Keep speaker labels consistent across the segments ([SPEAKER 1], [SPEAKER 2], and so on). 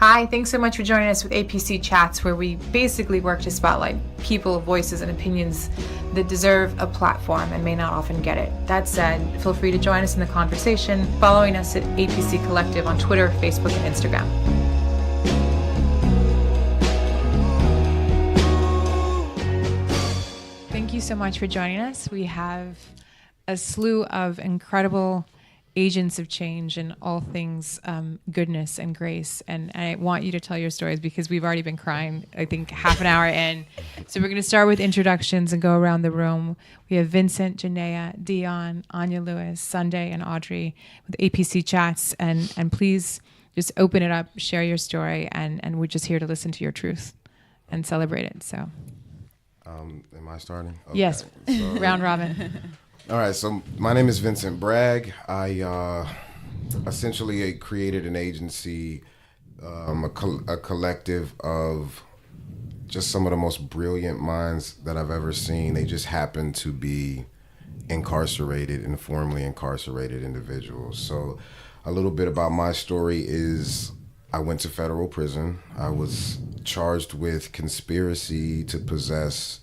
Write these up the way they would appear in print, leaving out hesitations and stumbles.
[SPEAKER 1] Hi, thanks so much for joining us with APC Chats, where we basically work to spotlight people, voices, and opinions that deserve a platform and may not often get it. That said, feel free to join us in the conversation, following us at APC Collective on Twitter, Facebook, and Instagram. Thank you so much for joining us. We have a slew of incredible agents of change in all things goodness and grace. And I want you to tell your stories because we've already been crying, I think, half an hour in. So we're going to start with introductions and go around the room. We have Vincent, Janaea, Dion, Anya Lewis, Sunday, and Audrey with APC Chats. And please just open it up, share your story, and we're just here to listen to your truth and celebrate it. So,
[SPEAKER 2] am I starting? Okay.
[SPEAKER 1] Yes,
[SPEAKER 2] So,
[SPEAKER 1] round robin.
[SPEAKER 2] All right, so my name is Vincent Bragg. I essentially created an agency, a collective of just some of the most brilliant minds that I've ever seen. They just happen to be incarcerated and formerly incarcerated individuals. So a little bit about my story is I went to federal prison. I was charged with conspiracy to possess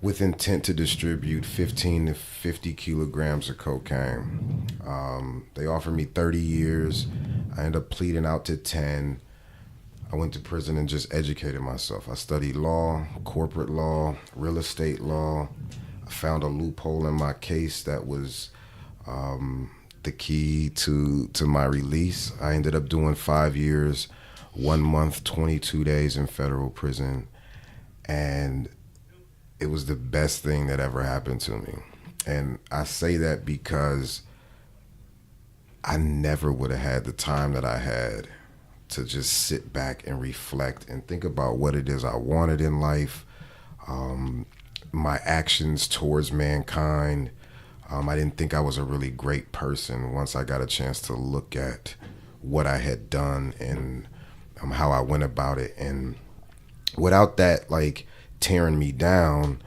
[SPEAKER 2] with intent to distribute 15 to 50 kilograms of cocaine. They offered me 30 years. I ended up pleading out to 10. I went to prison and just educated myself. I studied law, corporate law, real estate law. I found a loophole in my case that was the key to my release. I ended up doing 5 years, 1 month, 22 days in federal prison. And it was the best thing that ever happened to me. And I say that because I never would have had the time that I had to just sit back and reflect and think about what it is I wanted in life, my actions towards mankind. I didn't think I was a really great person once I got a chance to look at what I had done and how I went about it. And without that, tearing me down,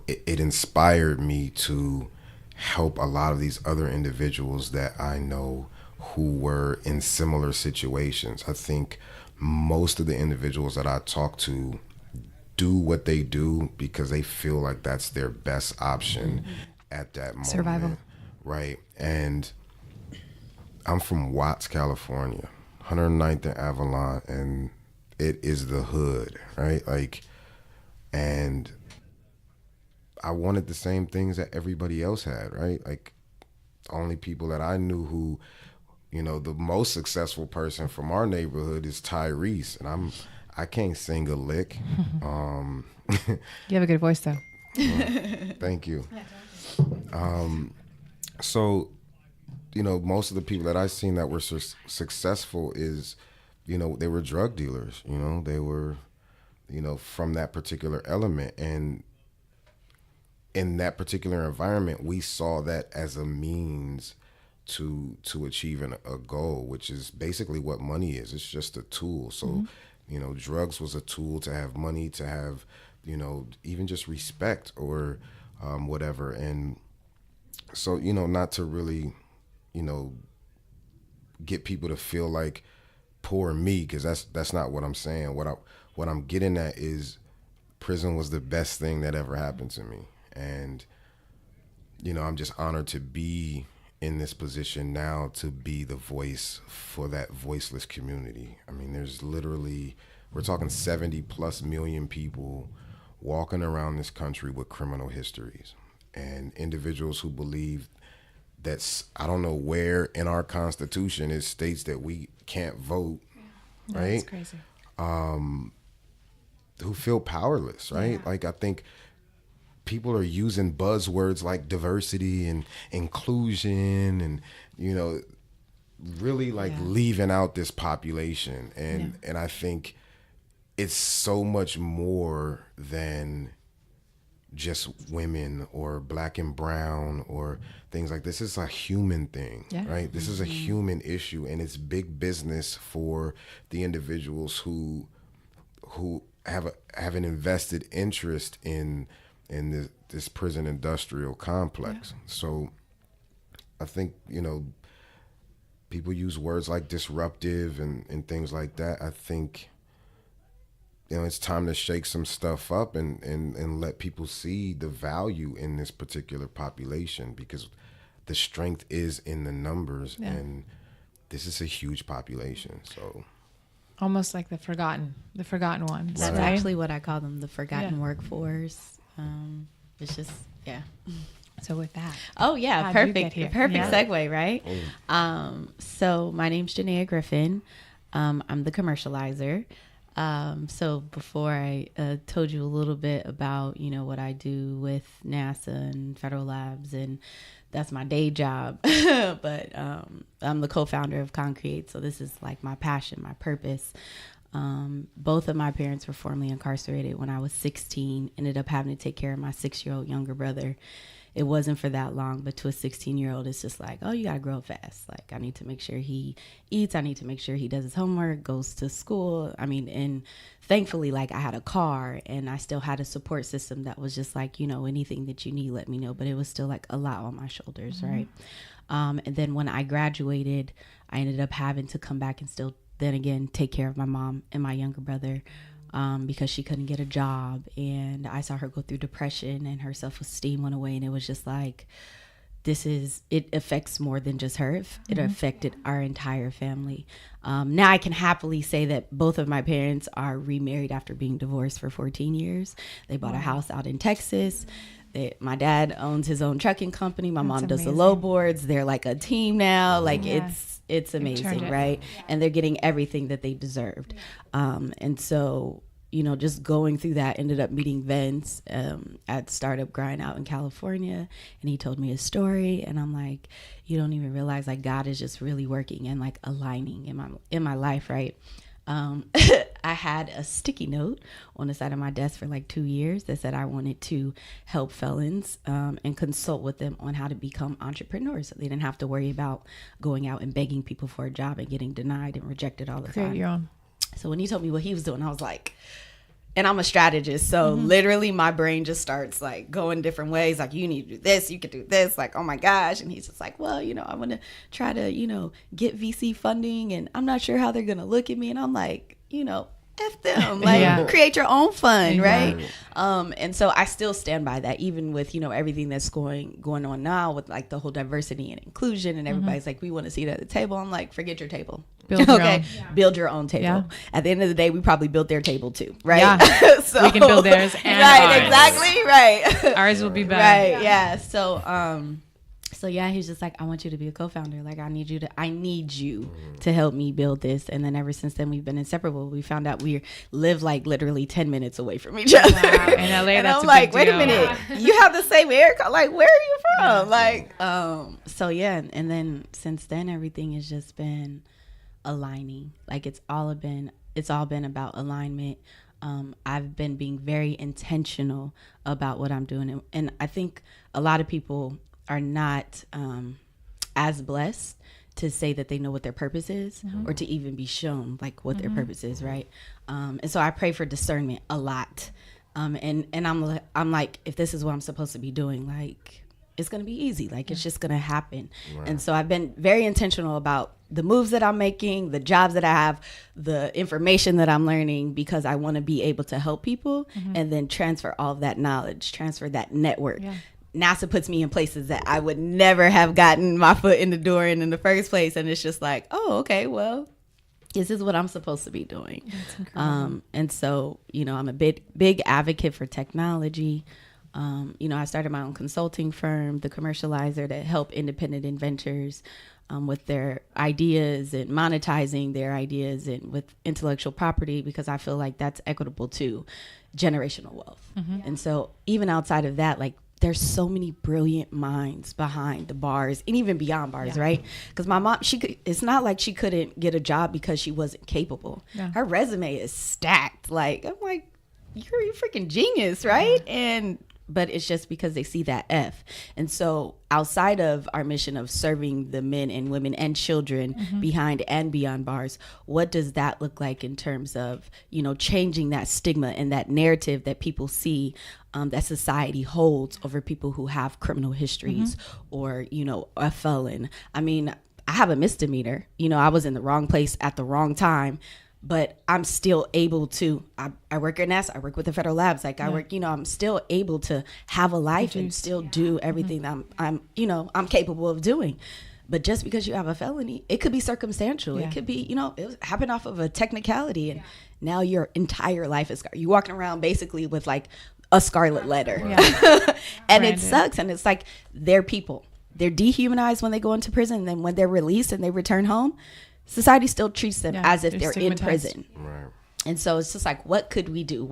[SPEAKER 2] it inspired me to help a lot of these other individuals that I know who were in similar situations. I think most of the individuals that I talk to do what they do because they feel like that's their best option at that moment.
[SPEAKER 1] Survival.
[SPEAKER 2] Right. And I'm from Watts, California, 109th and Avalon, and it is the hood, right? And I wanted the same things that everybody else had, right? The only people that I knew who, the most successful person from our neighborhood is Tyrese, and I can't sing a lick.
[SPEAKER 1] You have a good voice, though.
[SPEAKER 2] Thank you. So, most of the people that I've seen that were successful is, they were drug dealers. They were, from that particular element. And in that particular environment, we saw that as a means to achieving a goal, which is basically what money is. It's just a tool. So, drugs was a tool to have money, to have, even just respect or whatever. And so, not to really, get people to feel like poor me, because that's not what I'm saying. What I'm getting at is prison was the best thing that ever happened to me. And, I'm just honored to be in this position now to be the voice for that voiceless community. I mean, there's literally, we're talking 70 plus million people walking around this country with criminal histories, and individuals who believe that's, I don't know where in our Constitution it states that we can't vote, right?
[SPEAKER 1] That's crazy.
[SPEAKER 2] Who feel powerless, right?
[SPEAKER 1] Yeah.
[SPEAKER 2] I think people are using buzzwords like diversity and inclusion and, really leaving out this population. And I think it's so much more than just women or black and brown or things like this. It's a human thing, right? This is a human issue, and it's big business for the individuals who have an invested interest in this prison industrial complex. So I think, people use words like disruptive and things like that. I think, it's time to shake some stuff up and let people see the value in this particular population, because the strength is in the numbers, and this is a huge population. So
[SPEAKER 1] almost like the forgotten ones.
[SPEAKER 3] That's
[SPEAKER 1] right?
[SPEAKER 3] actually what I call them, the forgotten workforce. It's just,
[SPEAKER 1] So with that.
[SPEAKER 3] Oh yeah,
[SPEAKER 1] how'd you get here?
[SPEAKER 3] perfect segue, right? So my name's Janaea Griffin. I'm the commercializer. So before I told you a little bit about, what I do with NASA and federal labs, and that's my day job, but I'm the co-founder of ConCreates. So this is like my passion, my purpose. Both of my parents were formerly incarcerated when I was 16, ended up having to take care of my 6-year-old younger brother. It wasn't for that long, but to a 16-year-old, it's just like, oh, you got to grow up fast. Like, I need to make sure he eats. I need to make sure he does his homework, goes to school. I mean, and thankfully, like, I had a car and I still had a support system that was just like, anything that you need, let me know. But it was still like a lot on my shoulders, right? And then when I graduated, I ended up having to come back and still then again take care of my mom and my younger brother. Because she couldn't get a job, and I saw her go through depression and her self-esteem went away, and it was just like, it affects more than just her. It affected our entire family. Now I can happily say that both of my parents are remarried after being divorced for 14 years. They bought a house out in Texas. My dad owns his own trucking company. My mom does the low boards. They're like a team now. Like it's amazing, right? And they're getting everything that they deserved. And so, just going through that, ended up meeting Vince at Startup Grind out in California. And he told me his story. And I'm like, you don't even realize like God is just really working and like aligning in my life, right? I had a sticky note on the side of my desk for like 2 years that said I wanted to help felons and consult with them on how to become entrepreneurs, so they didn't have to worry about going out and begging people for a job and getting denied and rejected all the time.
[SPEAKER 1] Create your own.
[SPEAKER 3] So when he told me what he was doing, I was like, and I'm a strategist, so literally my brain just starts like going different ways. Like, you need to do this, you could do this. Like, oh my gosh. And he's just like, well, I want to try to, get VC funding, and I'm not sure how they're going to look at me. And I'm like, F them, like create your own fund, right? And so I still stand by that, even with, everything that's going on now with like the whole diversity and inclusion, and everybody's like, we want to see it at the table. I'm like, forget your table.
[SPEAKER 1] Build your own.
[SPEAKER 3] Build your own table. Yeah. At the end of the day, we probably built their table too, right?
[SPEAKER 1] Yeah. So, we can build theirs and ours.
[SPEAKER 3] Exactly, right.
[SPEAKER 1] Ours will be better.
[SPEAKER 3] Right, yeah. So yeah, he's just like, I want you to be a co-founder. Like, I need you to help me build this. And then ever since then, we've been inseparable. We found out we live like literally 10 minutes away from each other.
[SPEAKER 1] Wow. In LA,
[SPEAKER 3] and
[SPEAKER 1] that's
[SPEAKER 3] I'm like, wait
[SPEAKER 1] deal.
[SPEAKER 3] a minute, you have the same hair color. Like, where are you from? Like, so yeah. And then since then, everything has just been aligning. Like, it's all been about alignment. I've been being very intentional about what I'm doing. And I think a lot of people are not as blessed to say that they know what their purpose is, or to even be shown like what their purpose is, right? And so I pray for discernment a lot. And I'm like, if this is what I'm supposed to be doing, like, it's going to be easy. Like, it's just going to happen. Right. And so I've been very intentional about the moves that I'm making, the jobs that I have, the information that I'm learning, because I want to be able to help people and then transfer all of that knowledge, transfer that network. Yeah. NASA puts me in places that I would never have gotten my foot in the door in the first place. And it's just like, oh, okay, well, this is what I'm supposed to be doing.
[SPEAKER 1] That's incredible.
[SPEAKER 3] And so, I'm a big advocate for technology. I started my own consulting firm, The Commercializer, to help independent inventors with their ideas and monetizing their ideas and with intellectual property, because I feel like that's equitable to generational wealth. And so even outside of that, like, there's so many brilliant minds behind the bars and even beyond bars, right? Because my mom, it's not like she couldn't get a job because she wasn't capable. Yeah. Her resume is stacked. Like, I'm like, you're a freaking genius, right? But it's just because they see that F. And so outside of our mission of serving the men and women and children behind and beyond bars, what does that look like in terms of, changing that stigma and that narrative that people see that society holds over people who have criminal histories or, a felon? I mean, I have a misdemeanor. You know, I was in the wrong place at the wrong time, but I'm still able to, I work at NASA, I work with the federal labs. Like I work, you know, I'm still able to have a life and still do everything that I'm, you know, I'm capable of doing. But just because you have a felony, it could be circumstantial. It could be, you know, it happened off of a technicality. And now your entire life is, you're walking around basically with like a scarlet letter. And it sucks. And it's like, they're people. They're dehumanized when they go into prison. And then when they're released and they return home, society still treats them as if they're in prison. Right. And so it's just like, what could we do?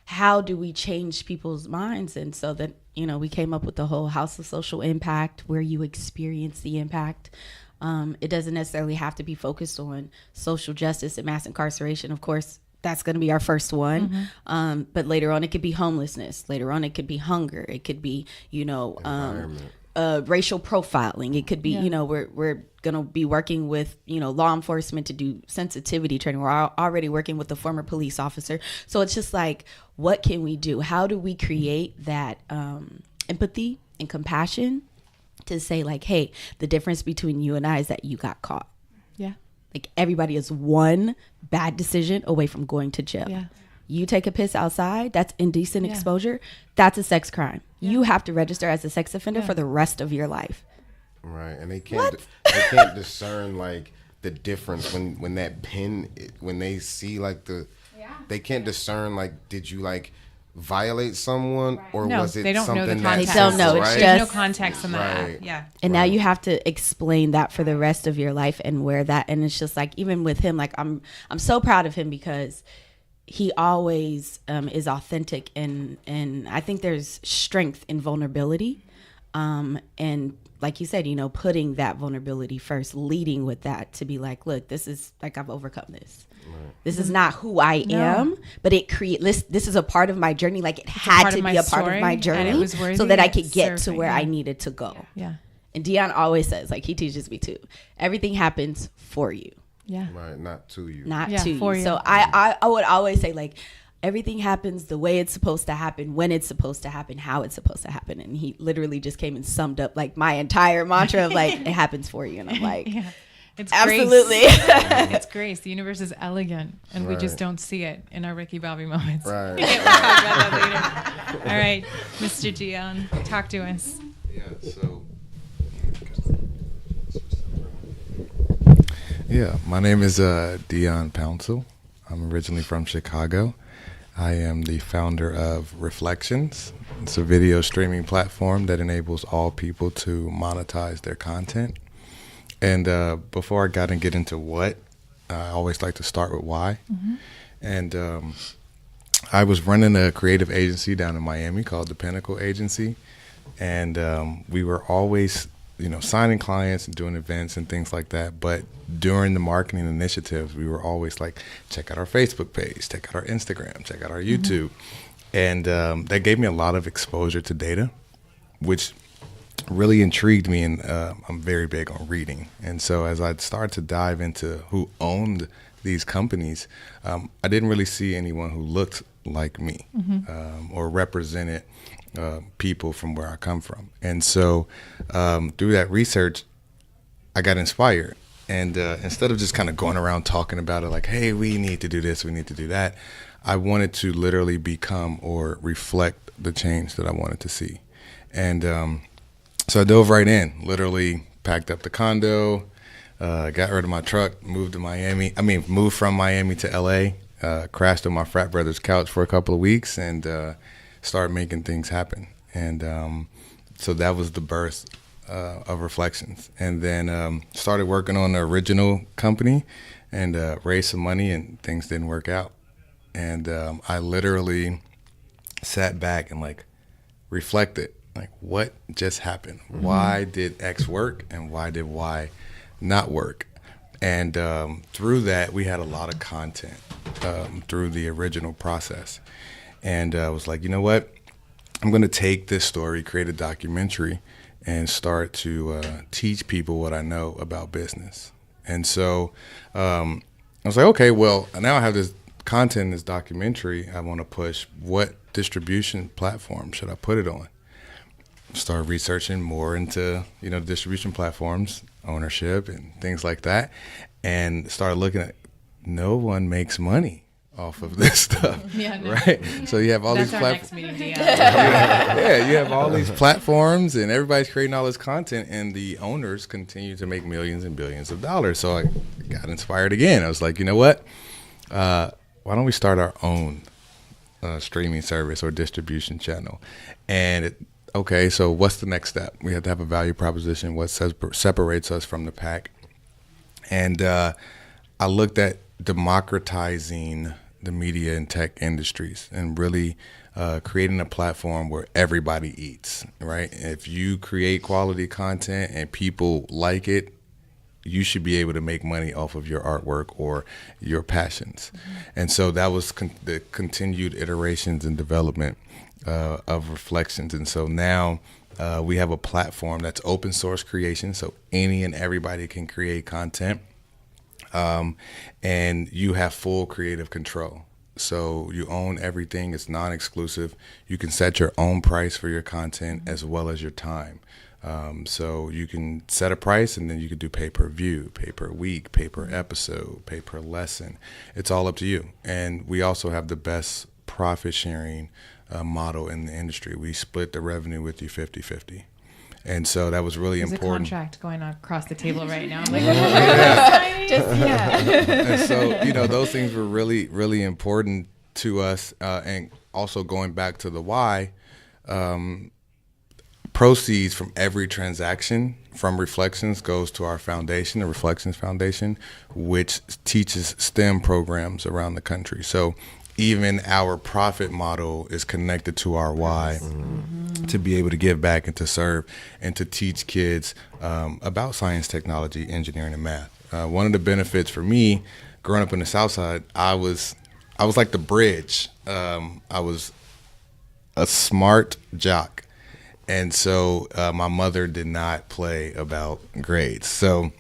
[SPEAKER 3] How do we change people's minds? And so that, you know, we came up with the whole House of Social Impact, where you experience the impact. It doesn't necessarily have to be focused on social justice and mass incarceration. Of course, that's going to be our first one. But later on, it could be homelessness. Later on, it could be hunger. It could be, you know, racial profiling. It could be, you know, we're going to be working with, you know, law enforcement to do sensitivity training. We're already working with a former police officer. So it's just like, what can we do? How do we create that empathy and compassion to say like, hey, the difference between you and I is that you got caught. Yeah. Like everybody is one bad decision away from going to jail. Yeah. You take a piss outside, that's indecent exposure. That's a sex crime. Yeah. You have to register as a sex offender for the rest of your life.
[SPEAKER 2] Right. And they can't discern like the difference when that pin, when they see like they can't discern like, did you like violate someone or was it something that
[SPEAKER 3] they don't know. It's
[SPEAKER 1] There's no context in that. Yeah.
[SPEAKER 3] And now you have to explain that for the rest of your life and where that, and it's just like, even with him, like I'm so proud of him because he always is authentic, and I think there's strength in vulnerability, and like you said, you know, putting that vulnerability first, leading with that to be like, look, this is like, I've overcome this. Right. This is not who I am, but this is a part of my journey. Like it had to be a part of my journey so that I could get to where I needed to go. Yeah. And Dion always says, like he teaches me too, everything happens for you. Yeah. Right. Not to you. Not to you. So I would always say like, everything happens the way it's supposed to happen, when it's supposed to happen, how it's supposed to happen. And he literally just came and summed up like my entire mantra of like, it happens for you. And I'm like,
[SPEAKER 1] it's
[SPEAKER 3] absolutely.
[SPEAKER 1] It's grace. The universe is elegant and we just don't see it in our Ricky Bobby moments. Right. We'll talk about that later. All right, Mr. Dion, talk to us.
[SPEAKER 4] My name is Dion Pouncil. I'm originally from Chicago. I am the founder of Reflections. It's a video streaming platform that enables all people to monetize their content. And before I get into what, I always like to start with why. Mm-hmm. And I was running a creative agency down in Miami called the Pinnacle Agency. And we were always, you know, signing clients and doing events and things like that. But during the marketing initiatives, we were always like, check out our Facebook page, check out our Instagram, check out our YouTube. Mm-hmm. And that gave me a lot of exposure to data, which really intrigued me. And I'm very big on reading. And so as I started to dive into who owned these companies, I didn't really see anyone who looked like me or represented people from where I come from. And so through that research, I got inspired. And instead of just kind of going around talking about it like, hey, we need to do this, we need to do that, I wanted to literally become or reflect the change that I wanted to see. And so I dove right in, literally packed up the condo, got rid of my truck, moved from Miami to LA, crashed on my frat brother's couch for a couple of weeks and started making things happen. And so that was the birth of Reflections. And then started working on the original company and raised some money, and things didn't work out. And I literally sat back and like reflected, like what just happened? Mm-hmm. Why did X work and why did Y not work? And through that, we had a lot of content through the original process. And I was like, you know what? I'm going to take this story, create a documentary, and start to teach people what I know about business. And so I was like, okay, well, now I have this content in this documentary I want to push. What distribution platform should I put it on? started researching more into, distribution platforms, ownership, and things like that, and started looking at no one makes money off of this stuff, right? So you have all these platforms. Yeah, you have all these platforms, and everybody's creating all this content, and the owners continue to make millions and billions of dollars. So I got inspired again. I was like, you know what? Why don't we start our own streaming service or distribution channel? And okay, so what's the next step? We have to have a value proposition. What separates us from the pack? And I looked at democratizing the media and tech industries and really creating a platform where everybody eats, right? If you create quality content and people like it, you should be able to make money off of your artwork or your passions. And so that was the continued iterations and development of Reflections. And so now we have a platform that's open source creation, so any and everybody can create content. And you have full creative control. So you own everything. It's non-exclusive. You can set your own price for your content as well as your time. So you can set a price, and then you can do pay-per-view, pay-per-week, pay-per-episode, pay-per-lesson. It's all up to you. And we also have the best profit-sharing model in the industry. We split the revenue with you 50-50. And so that was really important.
[SPEAKER 1] There's a contract going on across the table right now. I'm like,
[SPEAKER 4] And so, those things were really, really important to us. And also going back to the why, proceeds from every transaction from Reflections goes to our foundation, the Reflections Foundation, which teaches STEM programs around the country. So even our profit model is connected to our why, to be able to give back and to serve and to teach kids about science, technology, engineering, and math. One of the benefits for me growing up in the South Side, I was like the bridge. I was a smart jock. And so my mother did not play about grades. So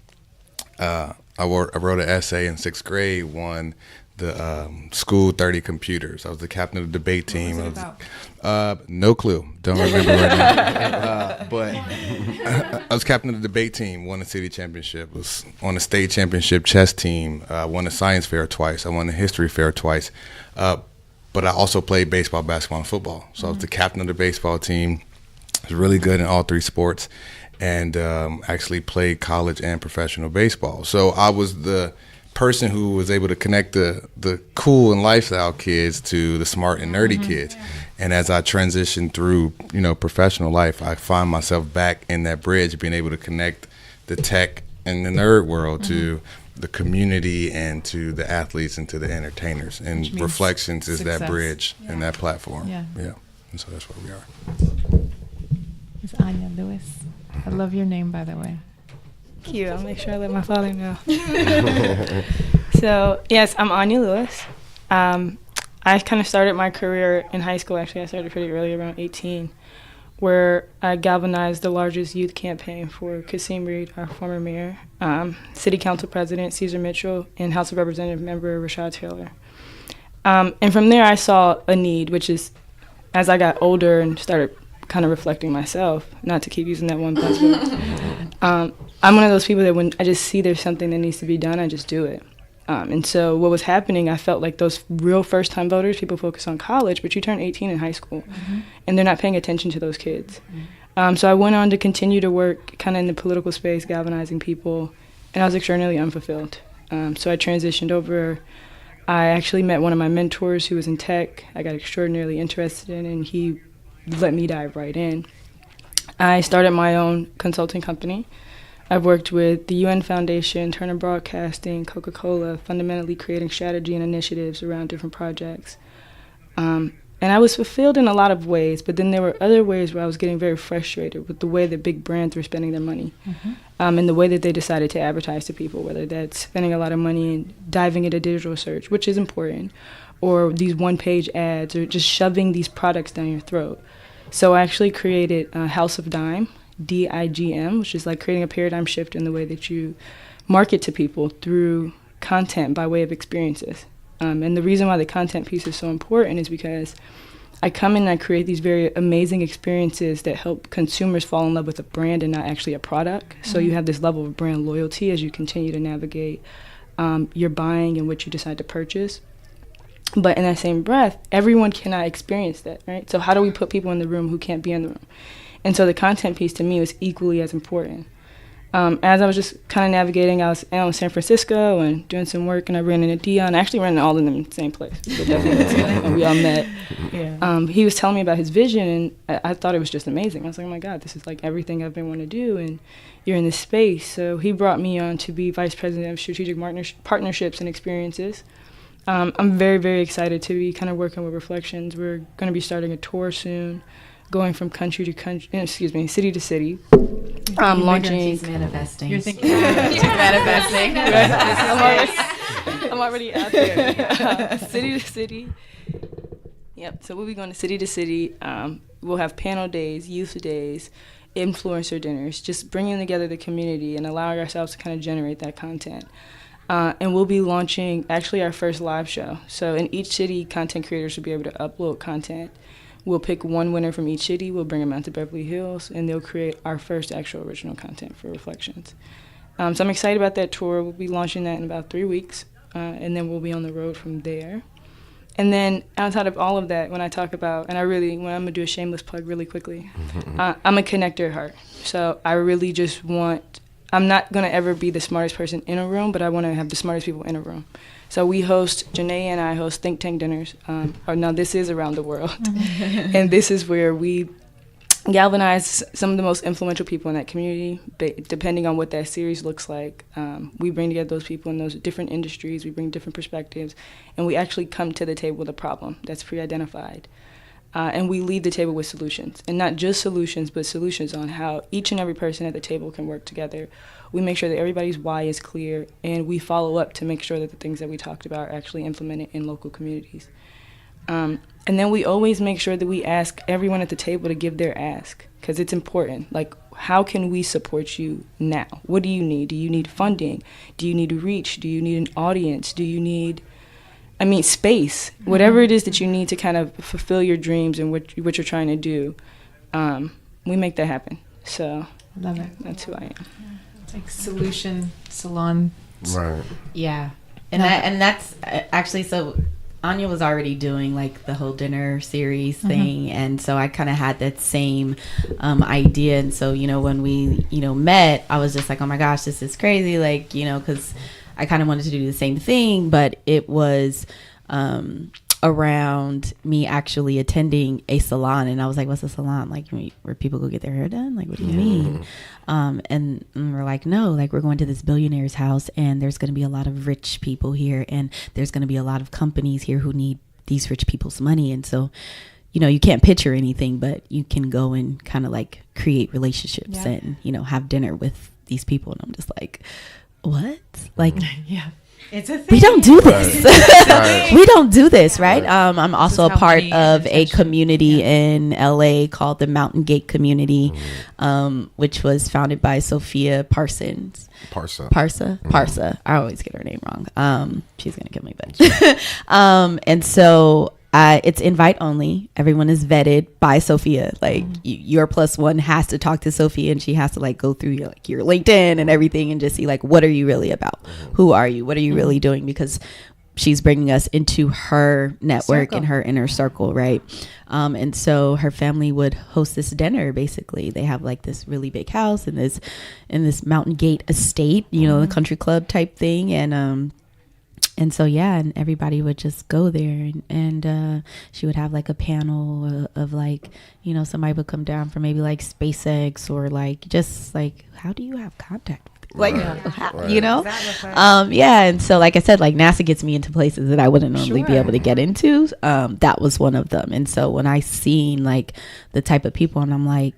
[SPEAKER 4] I wrote an essay in 6th grade, won the school 30 computers. I was the captain of the debate team.
[SPEAKER 1] What was it about?
[SPEAKER 4] No clue. Don't remember right now. But I was captain of the debate team, won the city championship, was on the state championship chess team, won the science fair twice. I won the history fair twice. But I also played baseball, basketball, and football. So I was the captain of the baseball team. I was really good in all three sports, and actually played college and professional baseball. So I was the person who was able to connect the cool and lifestyle kids to the smart and nerdy kids. And as I transitioned through, professional life, I find myself back in that bridge, being able to connect the tech and the nerd world to the community and to the athletes and to the entertainers. And Reflections is that bridge and that platform. Yeah. And so that's where we are.
[SPEAKER 1] It's Anya Lewis. I love your name, by the way.
[SPEAKER 5] Thank you. I'll make sure I let my father know. So, yes, I'm Anya Lewis. I kind of started my career in high school. Actually, I started pretty early, around 18, where I galvanized the largest youth campaign for Kasim Reed, our former mayor, City Council President Cesar Mitchell, and House of Representative member Rashad Taylor. And from there, I saw a need, which is, as I got older and started kind of reflecting myself, not to keep using that one buzzword. I'm one of those people that when I just see there's something that needs to be done, I just do it. And so what was happening, I felt like those real first-time voters, people focus on college, but you turn 18 in high school, and they're not paying attention to those kids. So I went on to continue to work kind of in the political space, galvanizing people, and I was extraordinarily unfulfilled. So I transitioned over. I actually met one of my mentors who was in tech. I got extraordinarily interested in, and he let me dive right in. I started my own consulting company. I've worked with the UN Foundation, Turner Broadcasting, Coca-Cola, fundamentally creating strategy and initiatives around different projects. And I was fulfilled in a lot of ways, but then there were other ways where I was getting very frustrated with the way that big brands were spending their money, and the way that they decided to advertise to people, whether that's spending a lot of money and diving into digital search, which is important, or these one-page ads, or just shoving these products down your throat. So I actually created House of Dime, DIGM, which is like creating a paradigm shift in the way that you market to people through content by way of experiences. And the reason why the content piece is so important is because I come in and I create these very amazing experiences that help consumers fall in love with a brand and not actually a product. So you have this level of brand loyalty as you continue to navigate your buying and what you decide to purchase. But in that same breath, everyone cannot experience that, right? So how do we put people in the room who can't be in the room? And so the content piece to me was equally as important. As I was just kind of navigating, I was out in San Francisco and doing some work, and I ran into Dion. I actually ran into all of them in the same place. And we all met. Yeah. He was telling me about his vision, and I thought it was just amazing. I was like, oh my God, this is like everything I've been wanting to do, and you're in this space. So he brought me on to be Vice President of Strategic Partnerships and Experiences. I'm very, very excited to be kind of working with Reflections. We're going to be starting a tour soon, going from city to city. Launching.
[SPEAKER 3] She's manifesting.
[SPEAKER 1] You're thinking she's manifesting.
[SPEAKER 5] I'm already out there. City to city. Yep. So we'll be going to city. We'll have panel days, youth days, influencer dinners, just bringing together the community and allowing ourselves to kind of generate that content. And we'll be launching actually our first live show. So in each city, content creators will be able to upload content. We'll pick one winner from each city. We'll bring them out to Beverly Hills, and they'll create our first actual original content for Reflections. So I'm excited about that tour. We'll be launching that in about 3 weeks, and then we'll be on the road from there. And then outside of all of that, when I talk about, and I'm going to do a shameless plug really quickly, I'm a connector at heart. So I really just I'm not going to ever be the smartest person in a room, but I want to have the smartest people in a room. So Janae and I host think tank dinners. Now this is around the world. And this is where we galvanize some of the most influential people in that community, depending on what that series looks like. We bring together those people in those different industries. We bring different perspectives. And we actually come to the table with a problem that's pre-identified. And we leave the table with solutions. And not just solutions, but solutions on how each and every person at the table can work together. We make sure that everybody's why is clear, and we follow up to make sure that the things that we talked about are actually implemented in local communities. And then we always make sure that we ask everyone at the table to give their ask, because it's important. Like, how can we support you now? What do you need? Do you need funding? Do you need reach? Do you need an audience? Do you need space? Whatever it is that you need to kind of fulfill your dreams and what you're trying to do, we make that happen. So
[SPEAKER 1] love it.
[SPEAKER 5] That's who I am.
[SPEAKER 1] It's like solution salon.
[SPEAKER 2] Right.
[SPEAKER 3] Yeah. And that's actually, so Anya was already doing like the whole dinner series thing, and so I kind of had that same idea. And so, when we, met, I was just like, oh my gosh, this is crazy. Like, because I kind of wanted to do the same thing, but it was around me actually attending a salon. And I was like, what's a salon? Like, where people go get their hair done? Like, what do you mean? And we're like, no, like, we're going to this billionaire's house, and there's going to be a lot of rich people here, and there's going to be a lot of companies here who need these rich people's money. And so, you can't picture anything, but you can go and kind of like create relationships and, have dinner with these people. And I'm just like, what? Like,
[SPEAKER 1] Yeah. It's a thing.
[SPEAKER 3] we don't do this.
[SPEAKER 2] Right.
[SPEAKER 3] We don't do this, right? I'm also a
[SPEAKER 1] how
[SPEAKER 3] part
[SPEAKER 1] money
[SPEAKER 3] of
[SPEAKER 1] and
[SPEAKER 3] a
[SPEAKER 1] attention-
[SPEAKER 3] community in LA called the Mountain Gate Community, which was founded by Sophia Parsons. Parsa. I always get her name wrong. She's gonna kill me, but and so it's invite only. Everyone is vetted by Sophia. Like your plus one has to talk to Sophia, and she has to like go through your LinkedIn and everything, and just see like, what are you really about? Who are you? What are you really doing? Because she's bringing us into her network and her inner circle, right? And so her family would host this dinner. Basically, they have like this really big house in this Mountain Gate estate, the country club type thing, and so, and everybody would just go there, and she would have like a panel of like, somebody would come down from maybe like SpaceX, or like, just like, how do you have contact with like, and so, like I said, like NASA gets me into places that I wouldn't normally be able to get into. That was one of them. And so when I seen like the type of people, and I'm like,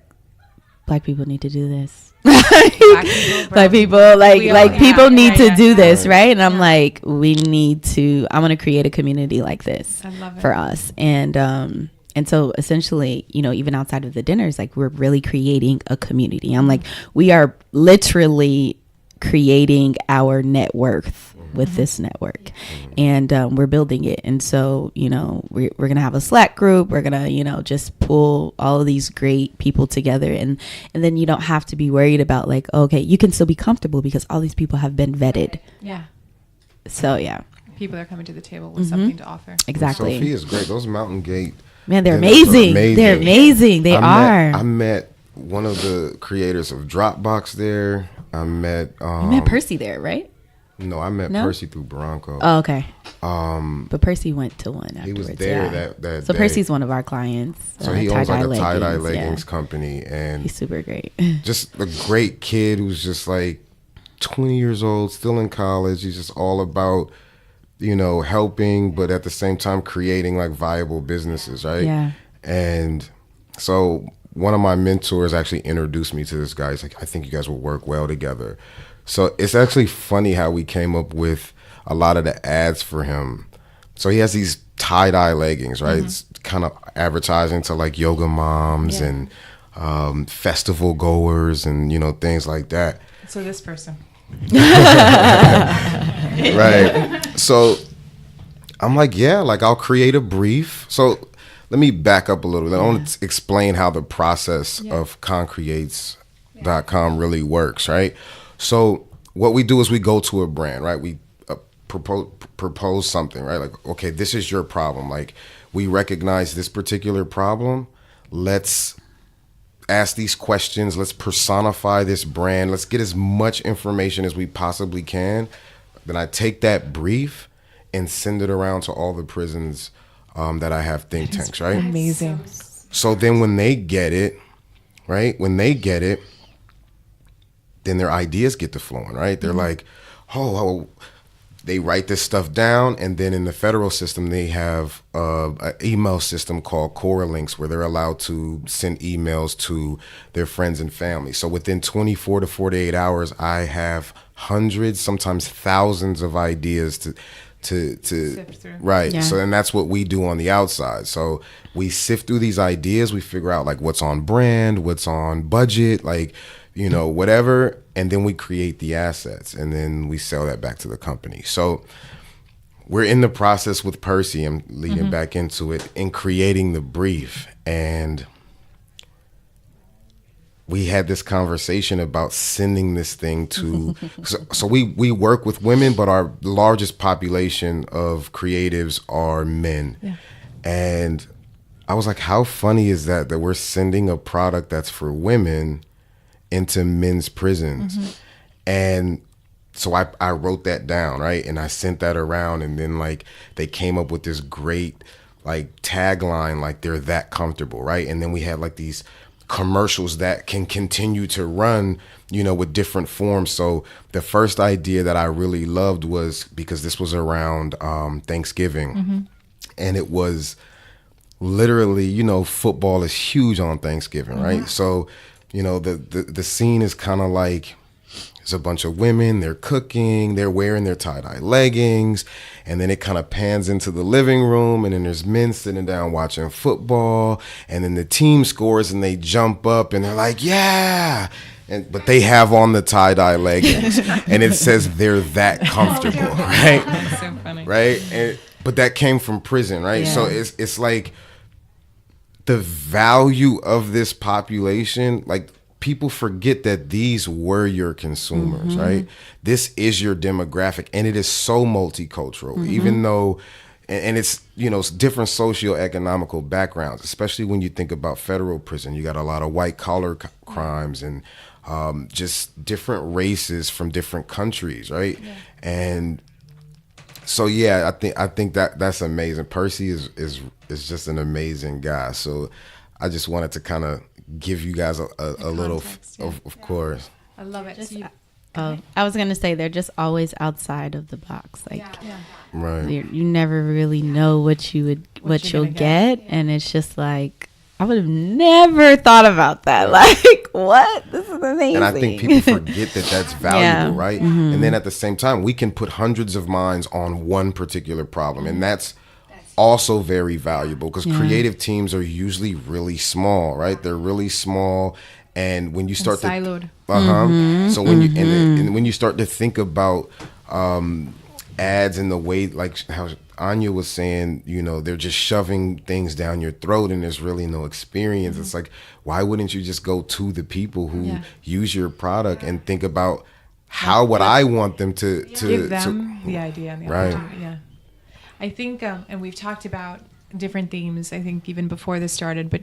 [SPEAKER 3] Black people need to do this. Black people, like people need to do this, right? And I'm like, I want to create a community like this for us. And so essentially, even outside of the dinners, like, we're really creating a community. I'm like, we are literally creating our net worth with this network, and we're building it. And so, we're going to have a Slack group. We're going to, just pull all of these great people together. And then you don't have to be worried about like, okay, you can still be comfortable because all these people have been vetted.
[SPEAKER 1] Yeah.
[SPEAKER 3] So, yeah.
[SPEAKER 1] People are coming to the table with something to offer.
[SPEAKER 3] Exactly.
[SPEAKER 2] Sophia is great. Those Mountain Gate.
[SPEAKER 3] Man, they're
[SPEAKER 2] dinners are
[SPEAKER 3] amazing. They're amazing. They are.
[SPEAKER 2] I met one of the creators of Dropbox there. I met
[SPEAKER 3] You met Percy there, right?
[SPEAKER 2] No, I met Percy through Bronco.
[SPEAKER 3] Oh, okay. But Percy went to one afterwards.
[SPEAKER 2] He was there that
[SPEAKER 3] So
[SPEAKER 2] day.
[SPEAKER 3] Percy's one of our clients.
[SPEAKER 2] So he owns like a tie-dye
[SPEAKER 3] leggings,
[SPEAKER 2] leggings company, and
[SPEAKER 3] he's super great.
[SPEAKER 2] just a great kid who's just like 20 years old, still in college. He's just all about, helping, but at the same time creating like viable businesses, right?
[SPEAKER 3] Yeah.
[SPEAKER 2] And so one of my mentors actually introduced me to this guy. He's like, I think you guys will work well together. So it's actually funny how we came up with a lot of the ads for him. So he has these tie-dye leggings, right? It's kind of advertising to like yoga moms and festival goers and, things like that.
[SPEAKER 1] So this person.
[SPEAKER 2] Right. So I'm like, I'll create a brief. So let me back up a little bit. I want to explain how the process of ConCreates.com really works, right? So what we do is we go to a brand, right? We propose something, right? Like, okay, this is your problem. Like, we recognize this particular problem. Let's ask these questions. Let's personify this brand. Let's get as much information as we possibly can. Then I take that brief and send it around to all the prisons that I have think tanks, right?
[SPEAKER 1] Amazing.
[SPEAKER 2] So then when they get it, right? Then their ideas get to flowing, right? They're like, they write this stuff down, and then in the federal system, they have an email system called Core Links where they're allowed to send emails to their friends and family. So within 24 to 48 hours, I have hundreds, sometimes thousands of ideas to
[SPEAKER 1] sift through.
[SPEAKER 2] Right.
[SPEAKER 3] Yeah.
[SPEAKER 2] So and that's what we do on the outside. So we sift through these ideas, we figure out like what's on brand, what's on budget, like, whatever, and then we create the assets and then we sell that back to the company. So we're in the process with Percy, I'm leading back into it, in creating the brief, and we had this conversation about sending this thing to so we work with women, but our largest population of creatives are men. Yeah. And I was like, how funny is that we're sending a product that's for women into men's prisons? And so I wrote that down, right? And I sent that around, and then like they came up with this great like tagline, like they're that comfortable, right? And then we had like these commercials that can continue to run, with different forms. So the first idea that I really loved was, because this was around Thanksgiving, and it was literally, football is huge on Thanksgiving, right? So, the scene is kind of like, there's a bunch of women, they're cooking, they're wearing their tie-dye leggings, and then it kind of pans into the living room, and then there's men sitting down watching football, and then the team scores and they jump up and they're like, yeah, but they have on the tie-dye leggings, and it says they're that comfortable, right?
[SPEAKER 1] That's so funny.
[SPEAKER 2] Right? But that came from prison, right?
[SPEAKER 3] Yeah.
[SPEAKER 2] So it's like the value of this population, like, people forget that these were your consumers, right? This is your demographic, and it is so multicultural, even though, and it's, different socioeconomical backgrounds, especially when you think about federal prison. You got a lot of white collar crimes and just different races from different countries, right? Yeah. And so, I think that's amazing. Percy is just an amazing guy. So I just wanted to kind of give you guys a little, of course.
[SPEAKER 1] I love it.
[SPEAKER 3] Just, I was gonna say they're just always outside of the box. Like,
[SPEAKER 2] Right.
[SPEAKER 3] you never really know what you'll get, and it's just like, I would have never thought about that. Like, what? This is amazing.
[SPEAKER 2] And I think people forget that that's valuable, right? And then at the same time, we can put hundreds of minds on one particular problem, and that's also very valuable, because creative teams are usually really small, right? They're really small, and when you start
[SPEAKER 1] siloed.
[SPEAKER 2] So when you and when you start to think about ads and the way, like how Anya was saying, you know, they're just shoving things down your throat and there's really no experience. It's like, why wouldn't you just go to the people who use your product and think about how would I want them to
[SPEAKER 1] give them the idea and the
[SPEAKER 2] Right.
[SPEAKER 1] opportunity. Yeah, I think, and we've talked about different themes. I think even before this started, but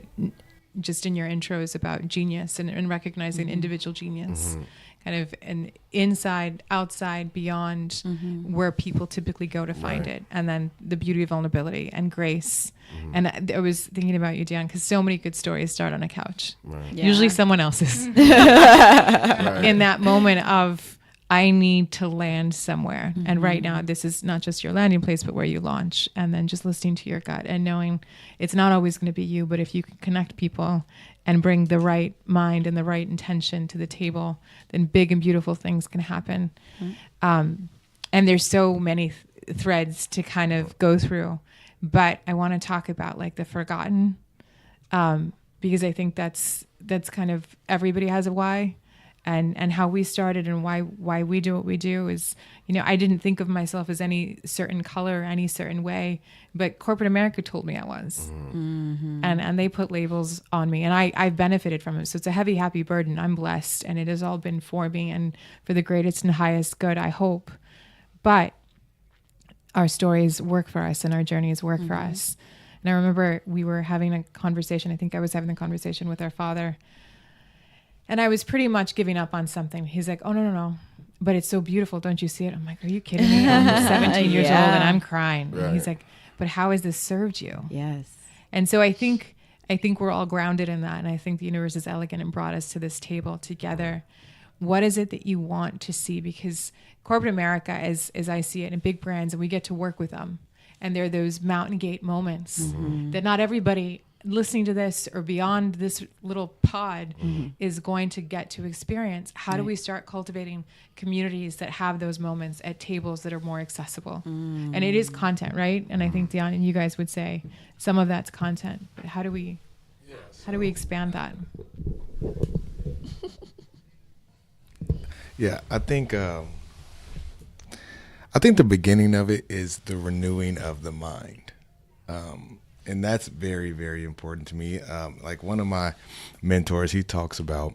[SPEAKER 1] just in your intros about genius and recognizing individual genius, kind of an inside, outside, beyond where people typically go to find it, and then the beauty of vulnerability and grace. And I was thinking about you, Dion, because so many good stories start on a couch.
[SPEAKER 3] Yeah.
[SPEAKER 1] Usually someone else's. In that moment of, I need to land somewhere. And right now, this is not just your landing place, but where you launch. And then just listening to your gut and knowing it's not always going to be you, but if you can connect people and bring the right mind and the right intention to the table, then big and beautiful things can happen. And there's so many threads to kind of go through. But I want to talk about like the forgotten, because I think that's kind of, everybody has a why. And how we started and why we do what we do is, you know, I didn't think of myself as any certain color, any certain way, but corporate America told me I was. And they put labels on me, and I've benefited from it. So it's a heavy, happy burden. I'm blessed, and it has all been for me and for the greatest and highest good, I hope. But our stories work for us and our journeys work for us. And I remember we were having a conversation. I think I was having a conversation with our father. And I was pretty much giving up on something. He's like, oh, no. But it's so beautiful. Don't you see it? I'm like, are you kidding me? I'm 17 years old and I'm crying.
[SPEAKER 2] Right.
[SPEAKER 1] And he's like, but how has this served you?
[SPEAKER 3] Yes.
[SPEAKER 1] And so I think we're all grounded in that. And I think the universe is elegant and brought us to this table together. What is it that you want to see? Because corporate America, as I see it, and big brands, and we get to work with them. And there are those mountain gate moments that not everybody listening to this or beyond this little pod is going to get to experience. How do we start cultivating communities that have those moments at tables that are more accessible? And it is content, right? And I think Dion and you guys would say some of that's content, but how do we expand that?
[SPEAKER 4] Yeah, I think the beginning of it is the renewing of the mind. And that's very, very important to me. Like one of my mentors, he talks about,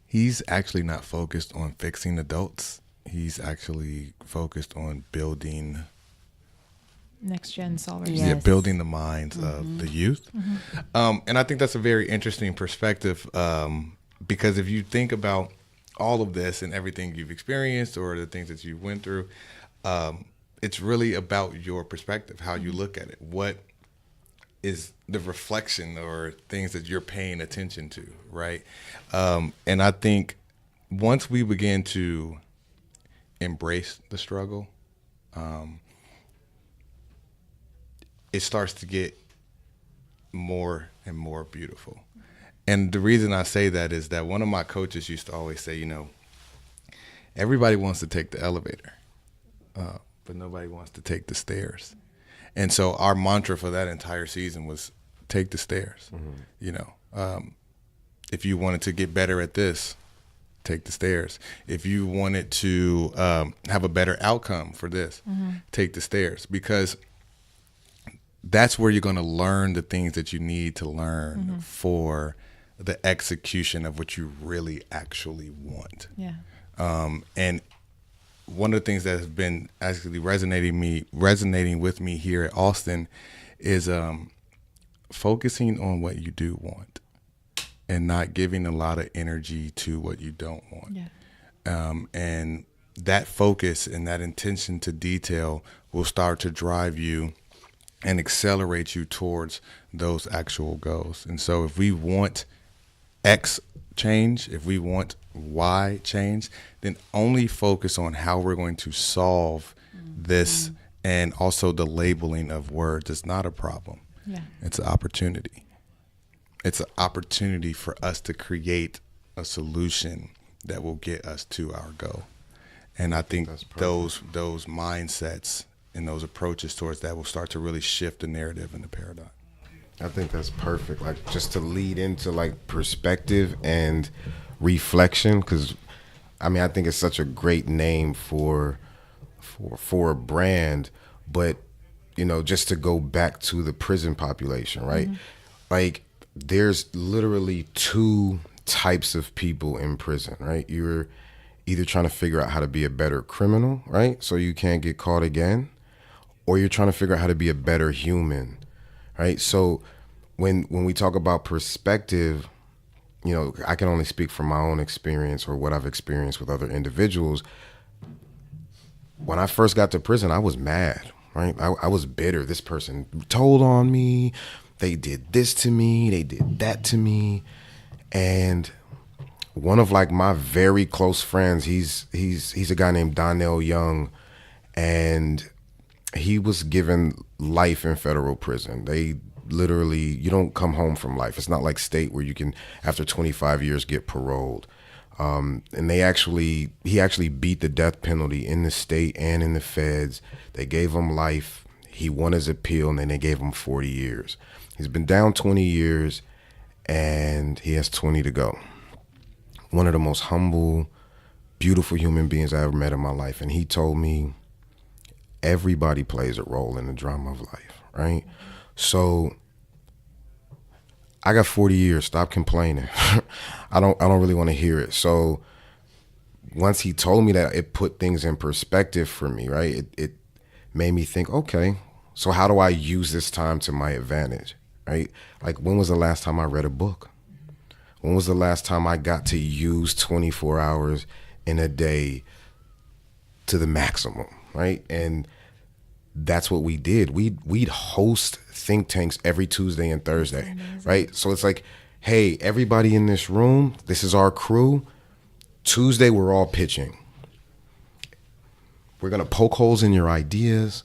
[SPEAKER 4] he's actually not focused on fixing adults. He's actually focused on building
[SPEAKER 1] Next gen solvers.
[SPEAKER 3] Yeah. Yes.
[SPEAKER 4] building the minds of the youth. And I think that's a very interesting perspective, because if you think about all of this and everything you've experienced or the things that you went through, it's really about your perspective, how you look at it. What is the reflection or things that you're paying attention to, right? And I think once we begin to embrace the struggle, it starts to get more and more beautiful. And the reason I say that is that one of my coaches used to always say, you know, everybody wants to take the elevator, but nobody wants to take the stairs. And so our mantra for that entire season was take the stairs. You know, if you wanted to get better at this, take the stairs. If you wanted to have a better outcome for this, take the stairs, because that's where you're going to learn the things that you need to learn for the execution of what you really actually want.
[SPEAKER 1] Yeah.
[SPEAKER 4] And one of the things that has been actually resonating with me here at Austin is focusing on what you do want and not giving a lot of energy to what you don't want.
[SPEAKER 1] Yeah.
[SPEAKER 4] And that focus and that intention to detail will start to drive you and accelerate you towards those actual goals. And so if we want X change, if we want Y change, then only focus on how we're going to solve this. And also the labeling of words is not a problem.
[SPEAKER 1] Yeah.
[SPEAKER 4] It's an opportunity. It's an opportunity for us to create a solution that will get us to our goal. And I think those mindsets and those approaches towards that will start to really shift the narrative and the paradigm.
[SPEAKER 2] I think that's perfect. Like just to lead into like perspective and reflection, because I mean I think it's such a great name for for a brand, but just to go back to the prison population, right? Like there's literally two types of people in prison, right? You're either trying to figure out how to be a better criminal, right? So you can't get caught again, or you're trying to figure out how to be a better human, right? So when we talk about perspective, I can only speak from my own experience or what I've experienced with other individuals. When I first got to prison, I was mad, right? I was bitter. This person told on me. They did this to me. They did that to me. And one of like my very close friends, he's a guy named Donnell Young, and he was given life in federal prison. They literally, you don't come home from life. It's not like state where you can, after 25 years, get paroled. And he actually beat the death penalty in the state and in the feds. They gave him life. He won his appeal, and then they gave him 40 years. He's been down 20 years, and he has 20 to go. One of the most humble, beautiful human beings I ever met in my life. And he told me everybody plays a role in the drama of life, right? So I got 40 years. Stop complaining. I don't really want to hear it. So once he told me that, it put things in perspective for me, right? It made me think, okay, so how do I use this time to my advantage, right? Like, when was the last time I read a book? When was the last time I got to use 24 hours in a day to the maximum, right? And that's what we did. We'd host think tanks every Tuesday and Thursday, right? So it's like, hey, everybody in this room, this is our crew. Tuesday, we're all pitching. We're gonna poke holes in your ideas.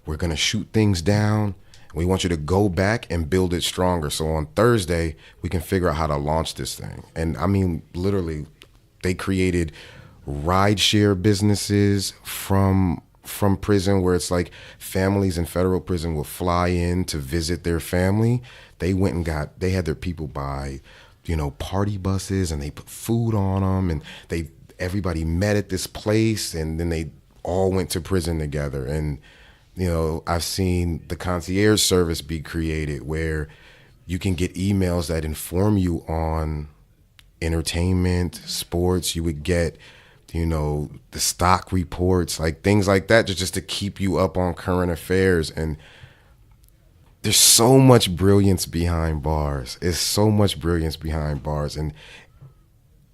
[SPEAKER 2] We're gonna shoot things down. We want you to go back and build it stronger. So on Thursday, we can figure out how to launch this thing. And I mean, literally, they created rideshare businesses from prison, where it's like families in federal prison will fly in to visit their family. They had their people buy, party buses, and they put food on them, and everybody met at this place, and then they all went to prison together. And I've seen the concierge service be created, where you can get emails that inform you on entertainment, sports. You would get the stock reports, like things like that, just to keep you up on current affairs. And there's so much brilliance behind bars. There's so much brilliance behind bars. And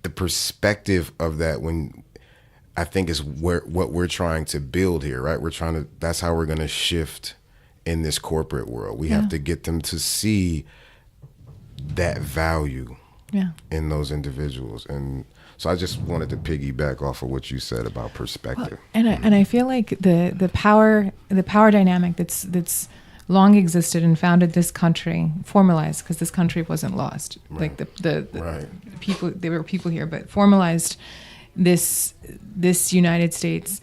[SPEAKER 2] the perspective of that, I think, is what we're trying to build here, right? That's how we're going to shift in this corporate world. We have to get them to see that value in those individuals. And so I just wanted to piggyback off of what you said about perspective.
[SPEAKER 1] Well, and I feel like the power dynamic that's long existed and founded this country, formalized, because this country wasn't lost.
[SPEAKER 2] Right.
[SPEAKER 1] Like the
[SPEAKER 2] right.
[SPEAKER 1] people, there were people here, but formalized this United States,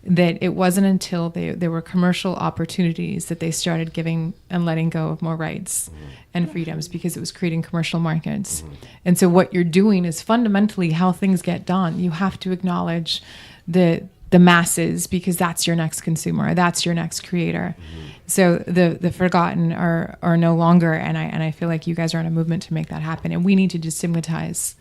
[SPEAKER 1] that it wasn't until there were commercial opportunities that they started giving and letting go of more rights and freedoms, because it was creating commercial markets. And so what you're doing is fundamentally how things get done. You have to acknowledge the masses, because that's your next consumer, that's your next creator. So the forgotten are no longer, and I feel like you guys are on a movement to make that happen, and we need to destigmatize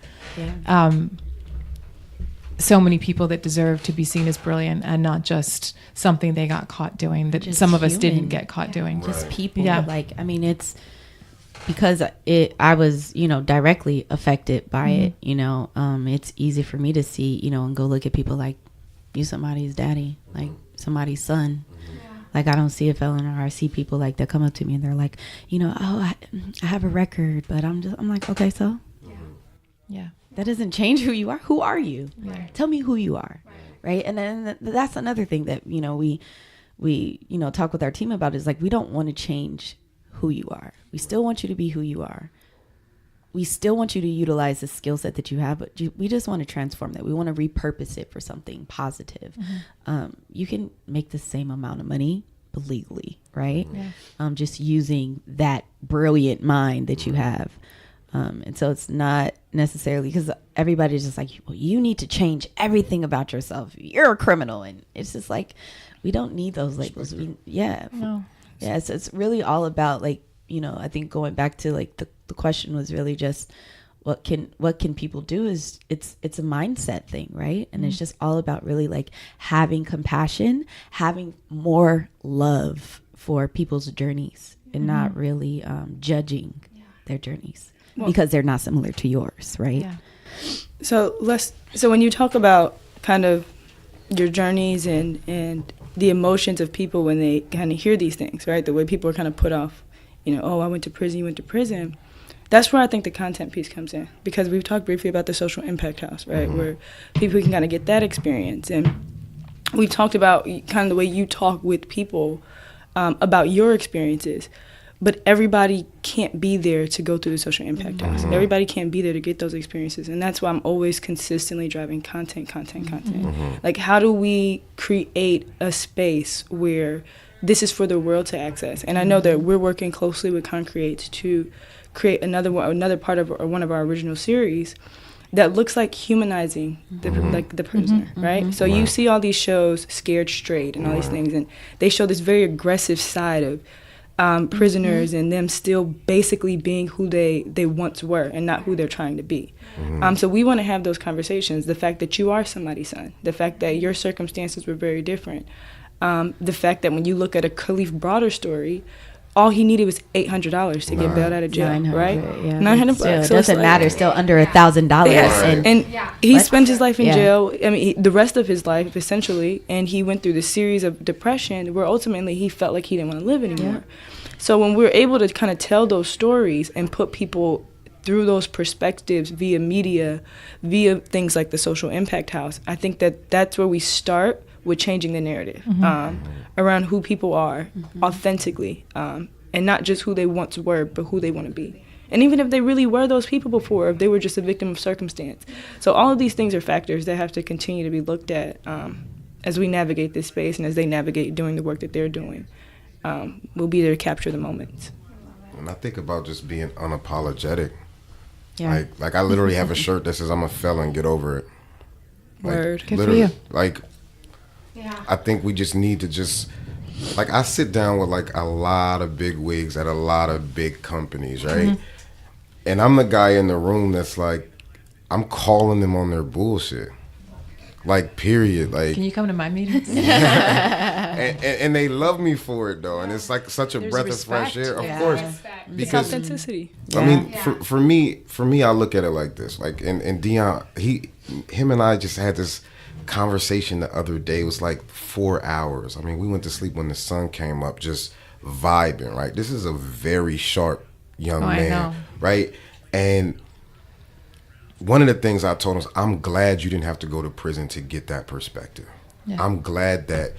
[SPEAKER 1] so many people that deserve to be seen as brilliant, and not just something they got caught doing that
[SPEAKER 3] Just
[SPEAKER 1] some of us
[SPEAKER 3] human.
[SPEAKER 1] didn't get caught doing.
[SPEAKER 3] Just people.
[SPEAKER 1] Yeah.
[SPEAKER 3] Like, I mean, it's because I was, directly affected by it. It's easy for me to see, and go look at people like, you somebody's daddy, like somebody's son. Like, I don't see a felon, or I see people like that come up to me and they're like, I have a record, but I'm like, okay, so
[SPEAKER 1] Yeah.
[SPEAKER 3] that doesn't change who you are. Who are you?
[SPEAKER 1] Right.
[SPEAKER 3] Tell me who you are. Right. And then that's another thing that, we talk with our team about, is like, we don't want to change who you are. We still want you to be who you are. We still want you to utilize the skill set that you have, but we just want to transform that. We want to repurpose it for something positive. You can make the same amount of money, but legally, right?
[SPEAKER 1] Yeah.
[SPEAKER 3] Just using that brilliant mind that you have. And so it's not necessarily, because everybody's just like, well, you need to change everything about yourself. You're a criminal. And it's just like, we don't need those labels.
[SPEAKER 1] No.
[SPEAKER 3] Yeah, it's really all about, like, you know, I think going back to like the question was really just what can people do, is it's a mindset thing, right? And it's just all about really like having compassion, having more love for people's journeys, and not really judging their journeys because they're not similar to yours, right?
[SPEAKER 1] Yeah.
[SPEAKER 5] So when you talk about kind of your journeys and the emotions of people when they kind of hear these things, right? The way people are kind of put off, you know, oh, I went to prison, you went to prison. That's where I think the content piece comes in, because we've talked briefly about the social impact house, right? Where people can kind of get that experience. And we've talked about kind of the way you talk with people about your experiences. But everybody can't be there to go through the social impact house. Everybody can't be there to get those experiences. And that's why I'm always consistently driving content. Like, how do we create a space where this is for the world to access? And I know that we're working closely with ConCreates to create another part of one of our original series that looks like humanizing the prisoner, right? So you see all these shows, Scared Straight and all these things, and they show this very aggressive side of prisoners and them still basically being who they once were and not who they're trying to be. So we want to have those conversations. The fact that you are somebody's son, the fact that your circumstances were very different, the fact that when you look at a Khalif Broader story, all he needed was $800 to get bailed out of jail, right?
[SPEAKER 3] Yeah,
[SPEAKER 5] $900.
[SPEAKER 3] So it doesn't matter. Still under $1,000.
[SPEAKER 5] Yes.
[SPEAKER 3] And
[SPEAKER 5] he spent his life in jail. I mean, the rest of his life, essentially, and he went through this series of depression where ultimately he felt like he didn't want to live anymore. So when we're able to kind of tell those stories and put people through those perspectives via media, via things like the Social Impact House, I think that that's where we start with changing the narrative around who people are authentically, and not just who they once were, but who they want to be. And even if they really were those people before, if they were just a victim of circumstance. So all of these things are factors that have to continue to be looked at as we navigate this space and as they navigate doing the work that they're doing. We'll be there to capture the moments.
[SPEAKER 2] And I think about just being unapologetic.
[SPEAKER 3] Yeah.
[SPEAKER 2] Like I literally have a shirt that says, "I'm a felon, get over it." Like,
[SPEAKER 5] Word.
[SPEAKER 1] Good for you.
[SPEAKER 2] Like, I think we just need to just, like, I sit down with like a lot of big wigs at a lot of big companies, right? And I'm the guy in the room that's like, I'm calling them on their bullshit. Like, period. Like,
[SPEAKER 1] Can you come to my meetings?
[SPEAKER 2] and they love me for it though, and it's like such a
[SPEAKER 1] There's
[SPEAKER 2] breath
[SPEAKER 1] respect.
[SPEAKER 2] of fresh air, of
[SPEAKER 3] Yeah.
[SPEAKER 2] course.
[SPEAKER 5] It's
[SPEAKER 2] Because
[SPEAKER 5] authenticity.
[SPEAKER 2] I mean, for me, I look at it like this. Like, and Dion, him and I just had this conversation the other day. It was like 4 hours. I mean, we went to sleep when the sun came up, just vibing. Right. This is a very sharp young
[SPEAKER 1] I know.
[SPEAKER 2] man, right? And one of the things I told him is, I'm glad you didn't have to go to prison to get that perspective.
[SPEAKER 1] Yeah.
[SPEAKER 2] I'm glad that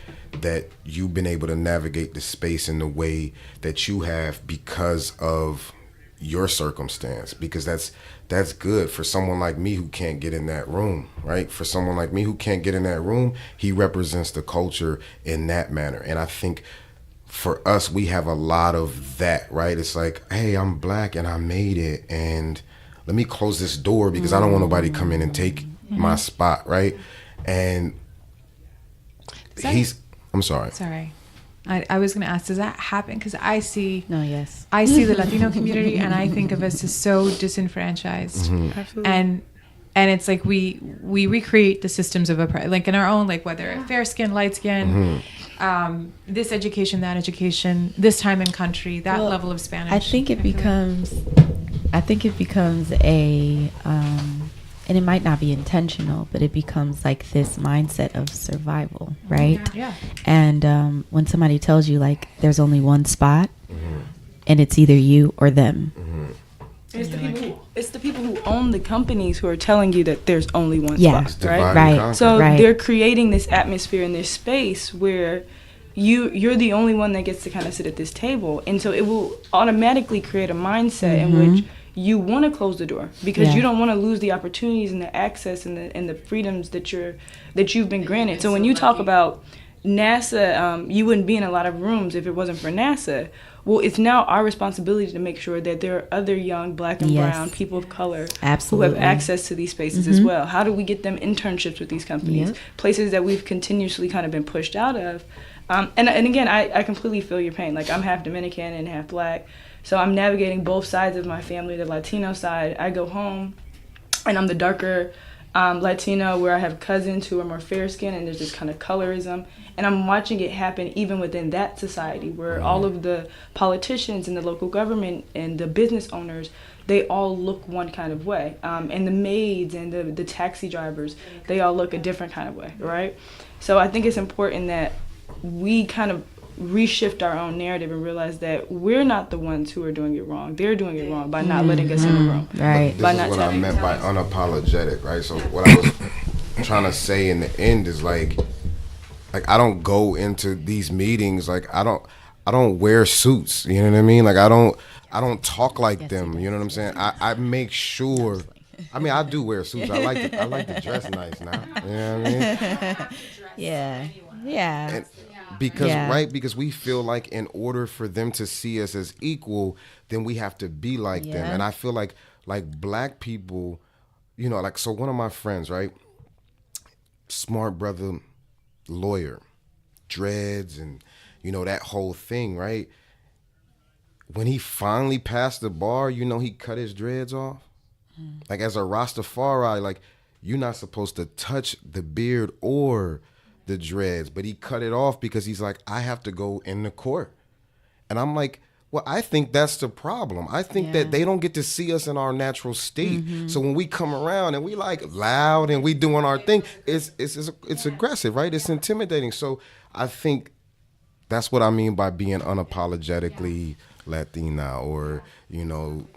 [SPEAKER 2] you've been able to navigate the space in the way that you have because of your circumstance, because that's good for someone like me who can't get in that room, right? For someone like me who can't get in that room, he represents the culture in that manner. And I think for us, we have a lot of that, right? It's like, hey, I'm black and I made it, and let me close this door because I don't want nobody to come in and take my spot, right? And I'm sorry.
[SPEAKER 1] Sorry. I was going to ask, does that happen? Because I see
[SPEAKER 3] Yes.
[SPEAKER 1] I see the Latino community and I think of us as so disenfranchised.
[SPEAKER 5] Absolutely.
[SPEAKER 1] And it's like we recreate the systems of oppression, like in our own, like whether fair skin, light skin, this education, that education, this time in country, that level of Spanish.
[SPEAKER 3] I think it becomes a, and it might not be intentional, but it becomes like this mindset of survival, right?
[SPEAKER 1] Yeah.
[SPEAKER 3] And when somebody tells you like there's only one spot, and it's either you or them.
[SPEAKER 5] It's the people who own the companies who are telling you that there's only one
[SPEAKER 3] Yeah.
[SPEAKER 5] spot, right?
[SPEAKER 3] Right.
[SPEAKER 5] So
[SPEAKER 3] Right.
[SPEAKER 5] they're creating this atmosphere in this space where you're the only one that gets to kind of sit at this table, and so it will automatically create a mindset in which you want to close the door because you don't want to lose the opportunities and the access and the freedoms that you've been granted. So when you talk about NASA, you wouldn't be in a lot of rooms if it wasn't for NASA. Well, it's now our responsibility to make sure that there are other young black and
[SPEAKER 3] Yes.
[SPEAKER 5] brown people of color
[SPEAKER 3] Absolutely.
[SPEAKER 5] who have access to these spaces as well. How do we get them internships with these companies?
[SPEAKER 3] Yep.
[SPEAKER 5] Places that we've continuously kind of been pushed out of. And again, I completely feel your pain. Like, I'm half Dominican and half black. So I'm navigating both sides of my family, the Latino side. I go home and I'm the darker Latino, where I have cousins who are more fair skinned, and there's this kind of colorism. And I'm watching it happen even within that society, where all of the politicians and the local government and the business owners, they all look one kind of way. And the maids and the taxi drivers, they all look a different kind of way, right? So I think it's important that we kind of reshift our own narrative and realize that we're not the ones who are doing it wrong. They're doing it wrong by not letting us in the room.
[SPEAKER 3] Right.
[SPEAKER 2] This is what I meant by unapologetic, right? So what I was trying to say in the end is like I don't go into these meetings like I don't wear suits. You know what I mean? Like I don't talk like them. You know what I'm saying? I make sure. I mean, I do wear suits. I like to dress nice now. You know what I mean?
[SPEAKER 3] Yeah. Yeah.
[SPEAKER 2] And because we feel like in order for them to see us as equal, then we have to be like them. And I feel like black people, you know, like, so one of my friends, right, smart brother, lawyer, dreads, and you know that whole thing, right? When he finally passed the bar, you know, he cut his dreads off. Like, as a Rastafari, like, you're not supposed to touch the beard or the dreads, but he cut it off because he's like, I have to go in the court. And I'm like, well, I think that's the problem. I think that they don't get to see us in our natural state. So when we come around and we like loud and we doing our thing, it's aggressive, right? It's intimidating. So I think that's what I mean by being unapologetically Latina, or, you know,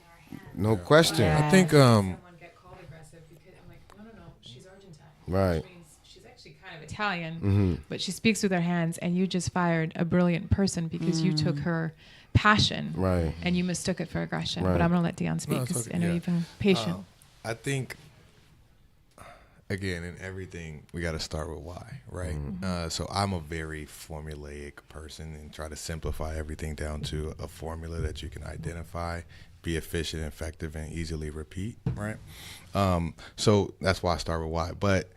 [SPEAKER 2] no question.
[SPEAKER 4] I think
[SPEAKER 1] Someone get called aggressive because I'm like, no, she's Argentine.
[SPEAKER 2] Right.
[SPEAKER 1] Which means she's actually kind of Italian, but she speaks with her hands, and you just fired a brilliant person because you took her passion,
[SPEAKER 2] Right.
[SPEAKER 1] and you mistook it for aggression.
[SPEAKER 2] Right.
[SPEAKER 1] But I'm gonna let Dion speak
[SPEAKER 4] No, it's
[SPEAKER 1] because
[SPEAKER 4] okay.
[SPEAKER 1] I know
[SPEAKER 4] Yeah.
[SPEAKER 1] you've been patient.
[SPEAKER 4] I think, again, in everything, we got to start with why, right? So I'm a very formulaic person and try to simplify everything down to a formula that you can identify, be efficient, effective, and easily repeat, right? So that's why I start with why. But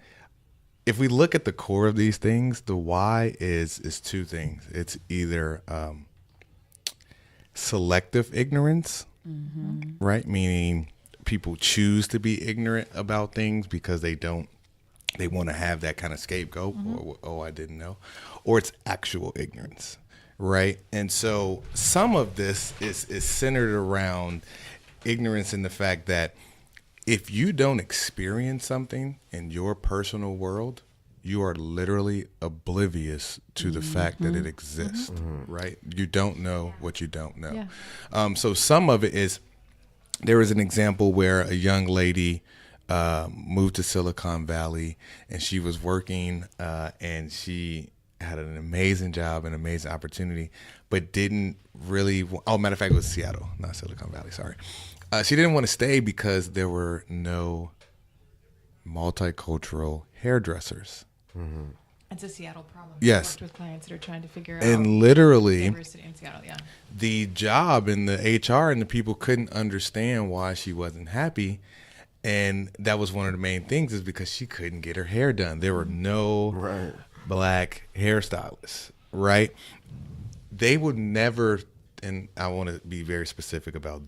[SPEAKER 4] if we look at the core of these things, the why is two things. It's either selective ignorance, right? Meaning people choose to be ignorant about things because they want to have that kind of scapegoat, or, oh, I didn't know, or it's actual ignorance, right? And so some of this is centered around ignorance in the fact that if you don't experience something in your personal world, you are literally oblivious to the fact that it exists, right? You don't know what you don't know.
[SPEAKER 1] Yeah.
[SPEAKER 4] So some of it is, there was an example where a young lady moved to Silicon Valley, and she was working and she had an amazing job, an amazing opportunity, but didn't really, matter of fact, it was Seattle, not Silicon Valley, sorry. She didn't want to stay because there were no multicultural hairdressers.
[SPEAKER 1] It's a Seattle problem.
[SPEAKER 4] Yes.
[SPEAKER 1] I worked with clients that are trying to figure out
[SPEAKER 4] And literally,
[SPEAKER 1] diversity in Seattle. Yeah.
[SPEAKER 4] the job and the HR and the people couldn't understand why she wasn't happy. And that was one of the main things, is because she couldn't get her hair done. There were no black hairstylists, right? They would never, and I want to be very specific about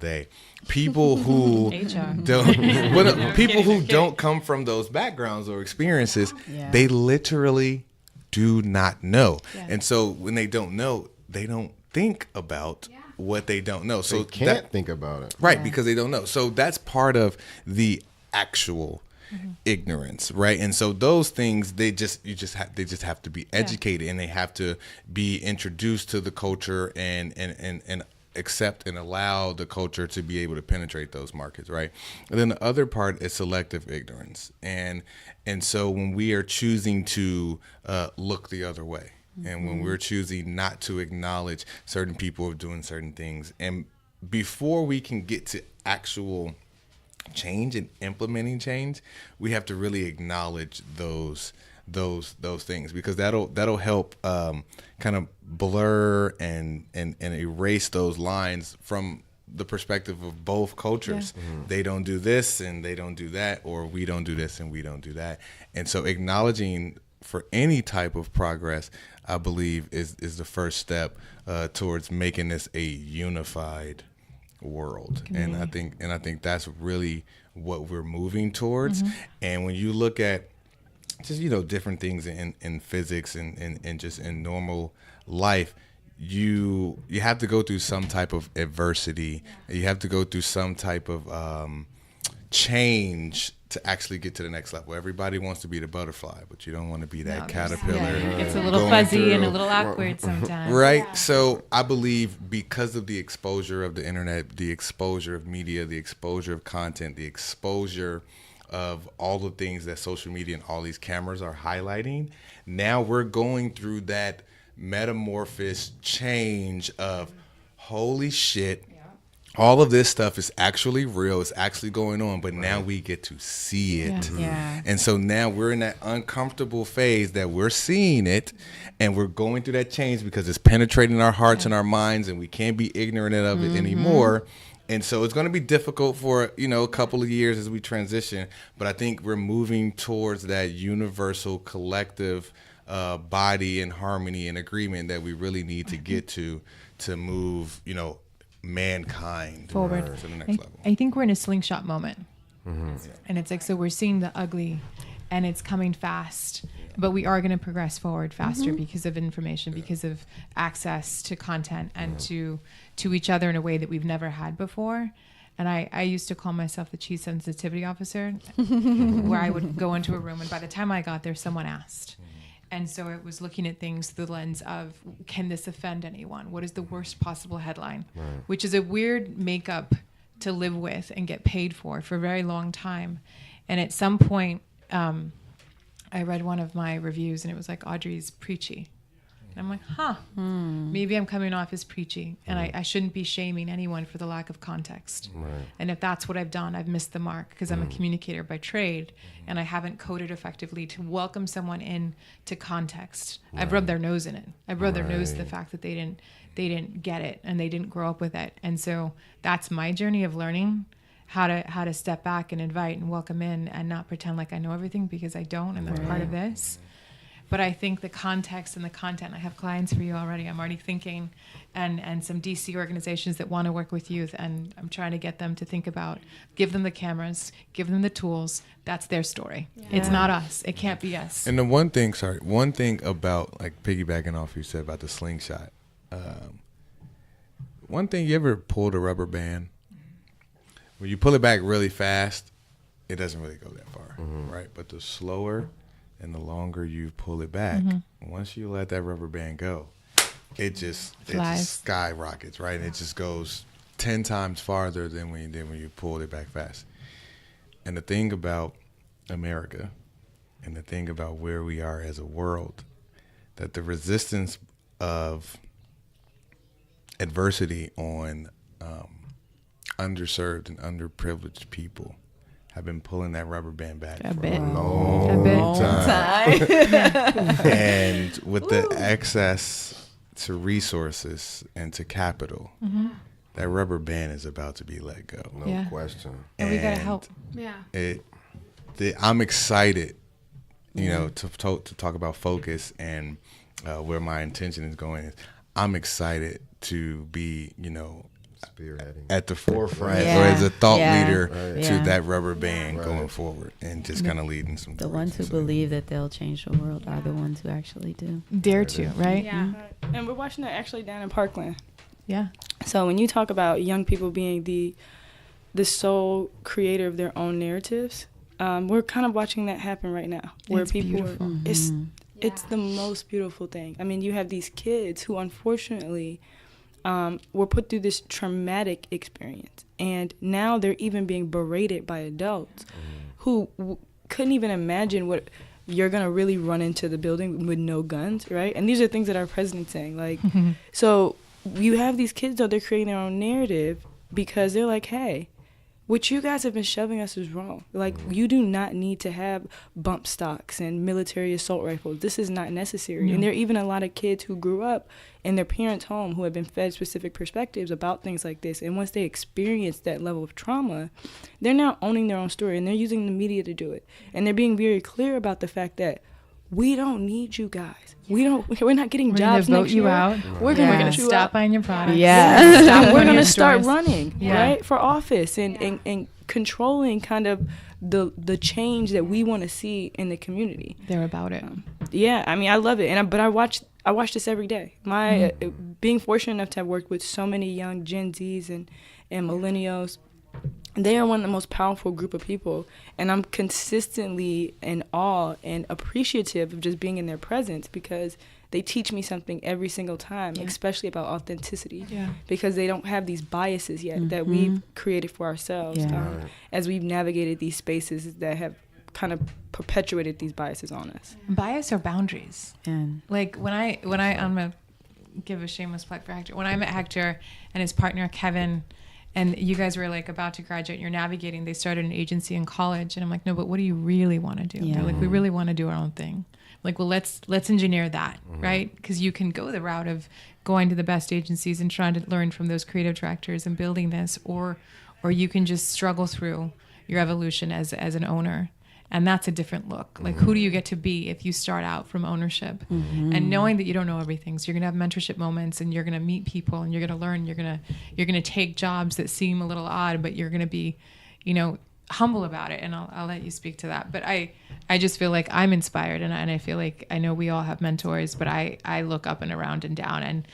[SPEAKER 4] people who
[SPEAKER 1] HR.
[SPEAKER 4] people who don't come from those backgrounds or experiences, they literally do not know.
[SPEAKER 1] Yeah.
[SPEAKER 4] And so when they don't know, they don't think about what they don't know. So
[SPEAKER 2] They can't think about it.
[SPEAKER 4] Right, because they don't know. So that's part of the actual ignorance, right? And so those things, they just have to be educated, and they have to be introduced to the culture and accept and allow the culture to be able to penetrate those markets, right? And then the other part is selective ignorance, and so when we are choosing to look the other way, and when we're choosing not to acknowledge certain people doing certain things, and before we can get to actual change and implementing change, we have to really acknowledge those those things, because that'll help kind of blur and erase those lines from the perspective of both cultures. They don't do this and they don't do that, or we don't do this and we don't do that. And so acknowledging for any type of progress, I believe is the first step towards making this a unified world. And I think that's really what we're moving towards. And when you look at just, different things in physics and just in normal life, you have to go through some type of adversity. You have to go through some type of change to actually get to the next level. Everybody wants to be the butterfly, but you don't want to be that caterpillar.
[SPEAKER 1] It's a little fuzzy and a little awkward sometimes.
[SPEAKER 4] Right? Yeah. So I believe because of the exposure of the internet, the exposure of media, the exposure of content, the exposure of all the things that social media and all these cameras are highlighting, now we're going through that metamorphosis change of holy shit, all of this stuff is actually real, it's actually going on, but now we get to see it. And so now we're in that uncomfortable phase that we're seeing it, and we're going through that change because it's penetrating our hearts and our minds, and we can't be ignorant of it anymore. And so it's going to be difficult for, a couple of years as we transition, but I think we're moving towards that universal collective body and harmony and agreement that we really need to get to move, mankind
[SPEAKER 1] forward
[SPEAKER 4] to the next level.
[SPEAKER 1] I think we're in a slingshot moment. And it's like, so we're seeing the ugly and it's coming fast, but we are going to progress forward faster because of information, because of access to content and to each other in a way that we've never had before. And I used to call myself the chief sensitivity officer, where I would go into a room and by the time I got there, someone asked. And so it was looking at things through the lens of, can this offend anyone? What is the worst possible headline? Which is a weird makeup to live with and get paid for a very long time. And at some point, I read one of my reviews and it was like, Audrey's preachy. And I'm like, maybe I'm coming off as preachy, and I shouldn't be shaming anyone for the lack of context. And if that's what I've done, I've missed the mark, because I'm a communicator by trade, and I haven't coded effectively to welcome someone in to context. I've rubbed their nose in it. I've rubbed their nose to the fact that they didn't get it and they didn't grow up with it. And so that's my journey of learning how to step back and invite and welcome in and not pretend like I know everything, because I don't, and that's part of this. But I think the context and the content, I have clients for you already. I'm already thinking, and some DC organizations that want to work with youth, and I'm trying to get them to think about, give them the cameras, give them the tools. That's their story. It's not us. It can't be us.
[SPEAKER 4] And the one thing about, like, piggybacking off you said about the slingshot, one thing, you ever pulled a rubber band? When you pull it back really fast, it doesn't really go that far, right? But the slower and the longer you pull it back, once you let that rubber band go, it just skyrockets, right? It just goes 10 times farther than when you pulled it back fast. And the thing about America, and the thing about where we are as a world, that the resistance of adversity on underserved and underprivileged people have been pulling that rubber band back for a long time. And with the access to resources and to capital, that rubber band is about to be let go.
[SPEAKER 2] No question.
[SPEAKER 1] And we gotta help.
[SPEAKER 4] I'm excited, to talk about focus and where my intention is going. I'm excited to be,
[SPEAKER 2] Spearheading
[SPEAKER 4] at the forefront or as a thought leader to that rubber band going forward, and just kind of leading some.
[SPEAKER 3] The ones who believe that they'll change the world are the ones who actually do.
[SPEAKER 1] Dare to, right?
[SPEAKER 5] Yeah. And we're watching that actually down in Parkland.
[SPEAKER 1] Yeah.
[SPEAKER 5] So when you talk about young people being the sole creator of their own narratives, we're kind of watching that happen right now, where
[SPEAKER 1] it's
[SPEAKER 5] people
[SPEAKER 1] beautiful.
[SPEAKER 5] It's the most beautiful thing. I mean, you have these kids who unfortunately were put through this traumatic experience, and now they're even being berated by adults who couldn't even imagine what you're gonna really run into the building with no guns, right? And these are things that our president's saying, like, so you have these kids, though, they're creating their own narrative because they're like, hey, what you guys have been shoving us is wrong. Like, you do not need to have bump stocks and military assault rifles. This is not necessary. And there are even a lot of kids who grew up in their parents' home who have been fed specific perspectives about things like this. And once they experience that level of trauma, they're now owning their own story, and they're using the media to do it. And they're being very clear about the fact that we don't need you guys. We're not getting jobs
[SPEAKER 1] vote
[SPEAKER 5] next
[SPEAKER 1] you
[SPEAKER 5] year.
[SPEAKER 1] out.
[SPEAKER 5] We're
[SPEAKER 1] We're
[SPEAKER 5] gonna
[SPEAKER 1] to stop buying your products.
[SPEAKER 3] Yeah.
[SPEAKER 1] Stop
[SPEAKER 5] We're
[SPEAKER 1] going
[SPEAKER 5] going
[SPEAKER 1] your
[SPEAKER 5] to start
[SPEAKER 1] stores.
[SPEAKER 5] running,
[SPEAKER 1] Yeah.
[SPEAKER 5] right, for office and controlling kind of the change that we want to see in the community.
[SPEAKER 1] They're about it.
[SPEAKER 5] Yeah, I mean, I love it, but I watch this every day. Being fortunate enough to have worked with so many young Gen Zs and millennials, they are one of the most powerful group of people, and I'm consistently in awe and appreciative of just being in their presence, because they teach me something every single time, especially about authenticity, because they don't have these biases yet that we've created for ourselves as we've navigated these spaces that have kind of perpetuated these biases on us.
[SPEAKER 1] Bias or boundaries.
[SPEAKER 3] And
[SPEAKER 1] Like when I'm gonna give a shameless plug for Hector. When I met Hector and his partner Kevin, and you guys were like about to graduate, you're navigating, they started an agency in college, and I'm like, no, but what do you really want to do?
[SPEAKER 3] Yeah.
[SPEAKER 1] They're like, we really want to do our own thing. Like, well, let's engineer that, right? Because you can go the route of going to the best agencies and trying to learn from those creative directors and building this, or you can just struggle through your evolution as an owner. And that's a different look. Like, who do you get to be if you start out from ownership? And knowing that you don't know everything. So you're going to have mentorship moments, and you're going to meet people, and you're going to learn. You're going to take jobs that seem a little odd, but you're going to be, humble about it. And I'll let you speak to that. But I just feel like I'm inspired, and I feel like I know we all have mentors, but I look up and around and down, and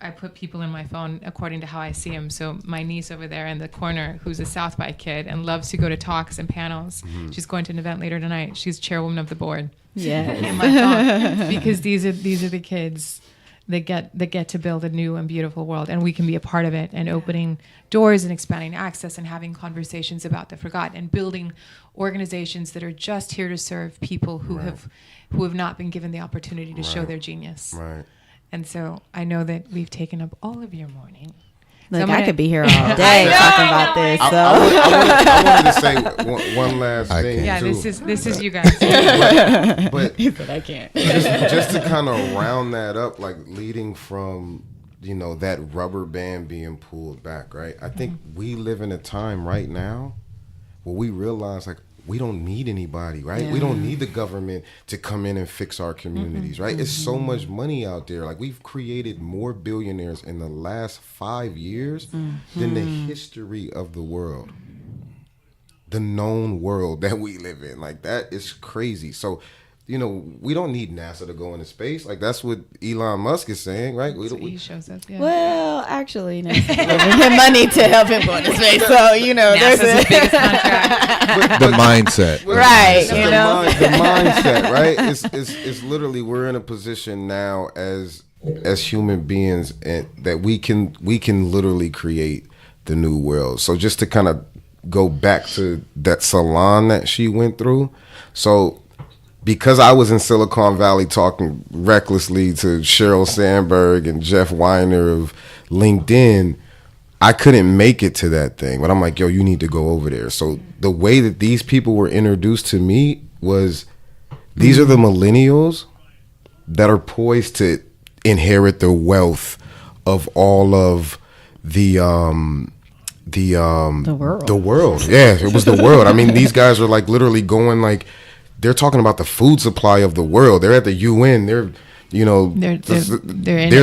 [SPEAKER 1] I put people in my phone according to how I see them. So my niece over there in the corner, who's a South by kid and loves to go to talks and panels. She's going to an event later tonight. She's chairwoman of the board.
[SPEAKER 3] yeah.
[SPEAKER 1] In my phone, because these are the kids that get to build a new and beautiful world, and we can be a part of it, and opening doors and expanding access and having conversations about the forgotten, and building organizations that are just here to serve people who have not been given the opportunity to show their genius.
[SPEAKER 2] Right.
[SPEAKER 1] And so I know that we've taken up all of your morning.
[SPEAKER 3] Look,
[SPEAKER 1] So
[SPEAKER 3] I could be here all day talking about this. So
[SPEAKER 2] I wanted to say one last thing.
[SPEAKER 1] Yeah,
[SPEAKER 2] too.
[SPEAKER 1] this is you guys.
[SPEAKER 2] But
[SPEAKER 3] but I can't.
[SPEAKER 2] just to kind of round that up, like leading from that rubber band being pulled back, right? I think we live in a time right now where we realize, like, we don't need anybody, right?
[SPEAKER 3] Yeah.
[SPEAKER 2] We don't need the government to come in and fix our communities, right? It's so much money out there. Like, we've created more billionaires in the last 5 years than the history of the world, the known world that we live in. Like, that is crazy. So, we don't need NASA to go into space. Like, that's what Elon Musk is saying, right?
[SPEAKER 1] So he shows up. Yeah.
[SPEAKER 3] Well, actually, no. Giving him money to help him go into space. So,
[SPEAKER 1] NASA's
[SPEAKER 3] there's
[SPEAKER 1] his biggest contract.
[SPEAKER 4] The mindset.
[SPEAKER 3] Right,
[SPEAKER 2] The mindset, right? It's literally, we're in a position now as human beings, and that we can literally create the new world. So just to kind of go back to that salon that she went through. So because I was in Silicon Valley talking recklessly to Sheryl Sandberg and Jeff Weiner of LinkedIn, I couldn't make it to that thing. But I'm like, yo, you need to go over there. So the way that these people were introduced to me was, these are the millennials that are poised to inherit the wealth of all of the world. The world. Yeah, it was the world. I mean, these guys are like literally going, like, they're talking about the food supply of the world. They're at the UN. They're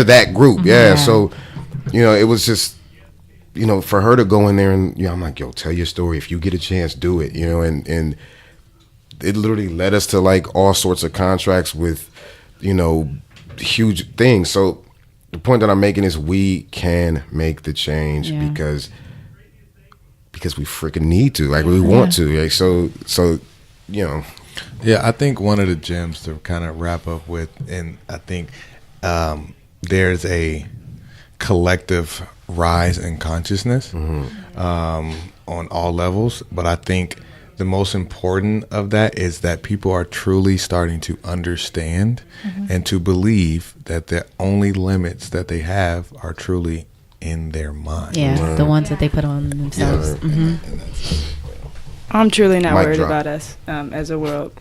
[SPEAKER 2] that group. Yeah. So, it was just, for her to go in there and, I'm like, yo, tell your story. If you get a chance, do it, and it literally led us to like all sorts of contracts with, huge things. So the point that I'm making is, we can make the change because we freaking need to, like, we want to. Like, so,
[SPEAKER 4] Yeah, I think one of the gems to kind of wrap up with, and I think there's a collective rise in consciousness on all levels, but I think the most important of that is that people are truly starting to understand and to believe that the only limits that they have are truly in their mind.
[SPEAKER 3] Yeah, the ones that they put on themselves.
[SPEAKER 2] Yeah.
[SPEAKER 4] And that's,
[SPEAKER 5] I'm truly not
[SPEAKER 2] Mic
[SPEAKER 5] worried
[SPEAKER 2] drop.
[SPEAKER 5] about us as a world.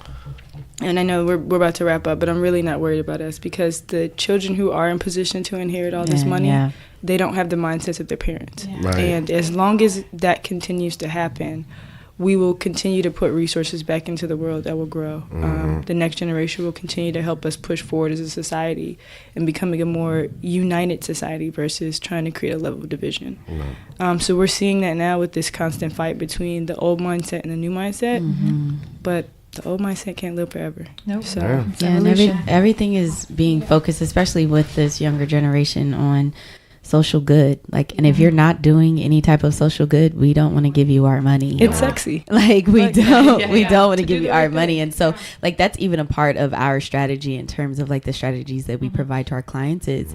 [SPEAKER 5] And I know we're about to wrap up, but I'm really not worried about us because the children who are in position to inherit all this money, they don't have the mindsets of their parents.
[SPEAKER 3] Yeah.
[SPEAKER 2] Right.
[SPEAKER 5] And as long as that continues to happen, we will continue to put resources back into the world that will grow. The next generation will continue to help us push forward as a society and becoming a more united society versus trying to create a level of division. So we're seeing that now with this constant fight between the old mindset and the new mindset. But the old mindset can't live forever.
[SPEAKER 1] Nope.
[SPEAKER 5] So
[SPEAKER 1] It's
[SPEAKER 3] Yeah, and
[SPEAKER 1] evolution.
[SPEAKER 3] everything is being focused, especially with this younger generation, on social good. Like, and if you're not doing any type of social good, we don't want to give you our money.
[SPEAKER 5] it's sexy.
[SPEAKER 3] Like we don't want to
[SPEAKER 1] To
[SPEAKER 3] give
[SPEAKER 1] do
[SPEAKER 3] you
[SPEAKER 1] the
[SPEAKER 3] our
[SPEAKER 1] right
[SPEAKER 3] money.
[SPEAKER 1] thing.
[SPEAKER 3] And so like that's even a part of our strategy in terms of like the strategies that we provide to our clients is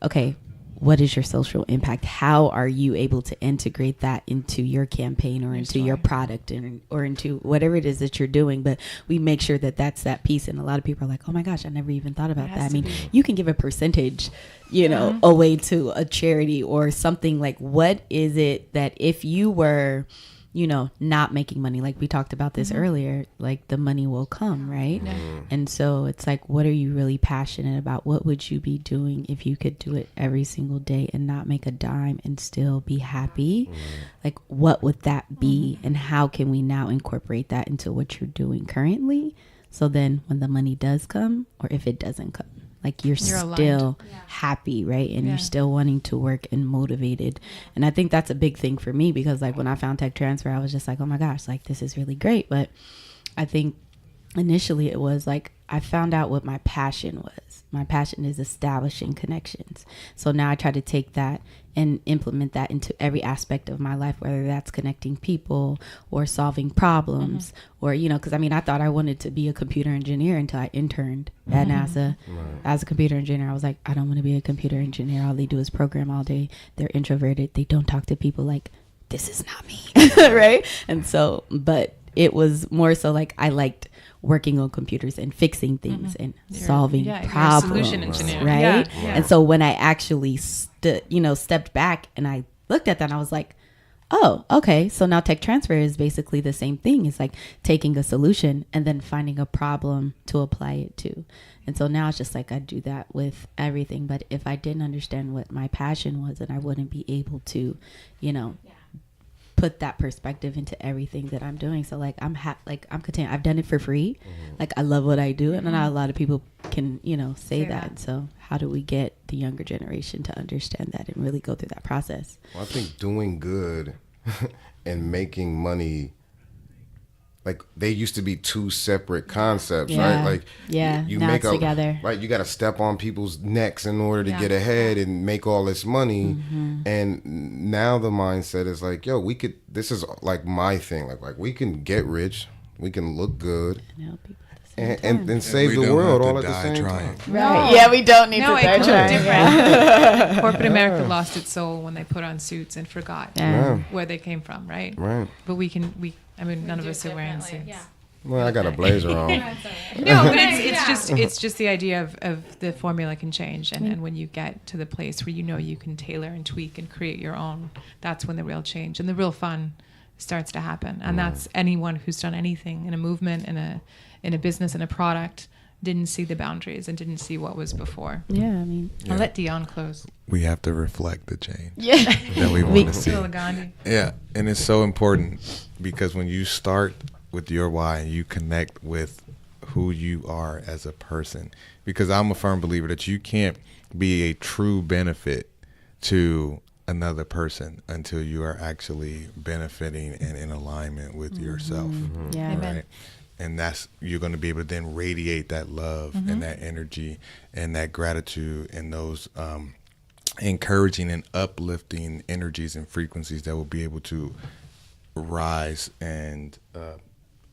[SPEAKER 3] okay, what is your social impact? How are you able to integrate that into your campaign or into your product or into whatever it is that you're doing? But we make sure that that's that piece. And a lot of people are like, oh my gosh, I never even thought about that. I mean, you can give a percentage, you know, away to a charity or something. Like, what is it that if you were, you know, not making money, like we talked about this earlier, like the money will come, right? And so it's like, what are you really passionate about? What would you be doing if you could do it every single day and not make a dime and still be happy? Like, what would that be? And how can we now incorporate that into what you're doing currently? So then when the money does come, or if it doesn't come, like you're
[SPEAKER 1] aligned.
[SPEAKER 3] still happy, right? And you're still wanting to work and motivated. And I think that's a big thing for me because like when I found tech transfer, I was just like, oh my gosh, like this is really great. But I think initially it was like I found out what my passion was. My passion is establishing connections. So now I try to take that and implement that into every aspect of my life, whether that's connecting people or solving problems or, you know, because I mean, I thought I wanted to be a computer engineer until I interned at NASA as a computer engineer. I was like, I don't want to be a computer engineer. All they do is program all day. They're introverted. They don't talk to people. Like, this is not me. Right. And so, but it was more so like I liked working on computers and fixing things and solving
[SPEAKER 1] you're a
[SPEAKER 3] problems,
[SPEAKER 1] solution engineer.
[SPEAKER 3] right?
[SPEAKER 1] Yeah.
[SPEAKER 3] And so when I actually stepped back and I looked at that, and I was like, oh, okay. So now tech transfer is basically the same thing. It's like taking a solution and then finding a problem to apply it to. And so now it's just like I do that with everything. But if I didn't understand what my passion was, then I wouldn't be able to, you know, put that perspective into everything that I'm doing. So like I'm content. I've done it for free. Like I love what I do, and not a lot of people can, you know, say that. So how do we get the younger generation to understand that and really go through that process?
[SPEAKER 2] Well, I think doing good and making money, like they used to be two separate concepts, right? Like you
[SPEAKER 3] now
[SPEAKER 2] make
[SPEAKER 3] it's together.
[SPEAKER 2] right? You got to step on people's necks in order to get ahead and make all this money. And now the mindset is like, yo, we could. This is like my thing. Like we can get rich, we can look good,
[SPEAKER 3] And help people at the same time.
[SPEAKER 2] and save
[SPEAKER 4] we
[SPEAKER 2] the
[SPEAKER 4] don't
[SPEAKER 2] world
[SPEAKER 4] have
[SPEAKER 2] all
[SPEAKER 4] to
[SPEAKER 2] at the
[SPEAKER 4] die
[SPEAKER 2] same
[SPEAKER 4] trying.
[SPEAKER 2] time.
[SPEAKER 3] Right. Yeah, we don't need
[SPEAKER 1] No,
[SPEAKER 3] to
[SPEAKER 1] it
[SPEAKER 3] start
[SPEAKER 1] could
[SPEAKER 3] trying.
[SPEAKER 1] be different. Corporate America lost its soul when they put on suits and forgot where they came from, right?
[SPEAKER 2] Right.
[SPEAKER 1] But I mean, none of us are wearing suits.
[SPEAKER 2] Well, I got a blazer on.
[SPEAKER 1] No, but it's just the idea of the formula can change, and when you get to the place where you know you can tailor and tweak and create your own, that's when the real change and the real fun starts to happen. And that's anyone who's done anything in a movement, in a business, in a product, didn't see the boundaries and didn't see what was before.
[SPEAKER 3] Yeah, I mean,
[SPEAKER 1] I'll let Dion close.
[SPEAKER 4] We have to reflect the change
[SPEAKER 3] yeah.
[SPEAKER 4] that we want to see.
[SPEAKER 1] Still Gandhi.
[SPEAKER 4] Yeah, and it's so important because when you start with your why, you connect with who you are as a person. Because I'm a firm believer that you can't be a true benefit to another person until you are actually benefiting and in alignment with yourself.
[SPEAKER 3] Yeah.
[SPEAKER 4] Right? And you're going to be able to then radiate that love and that energy and that gratitude and those encouraging and uplifting energies and frequencies that will be able to rise and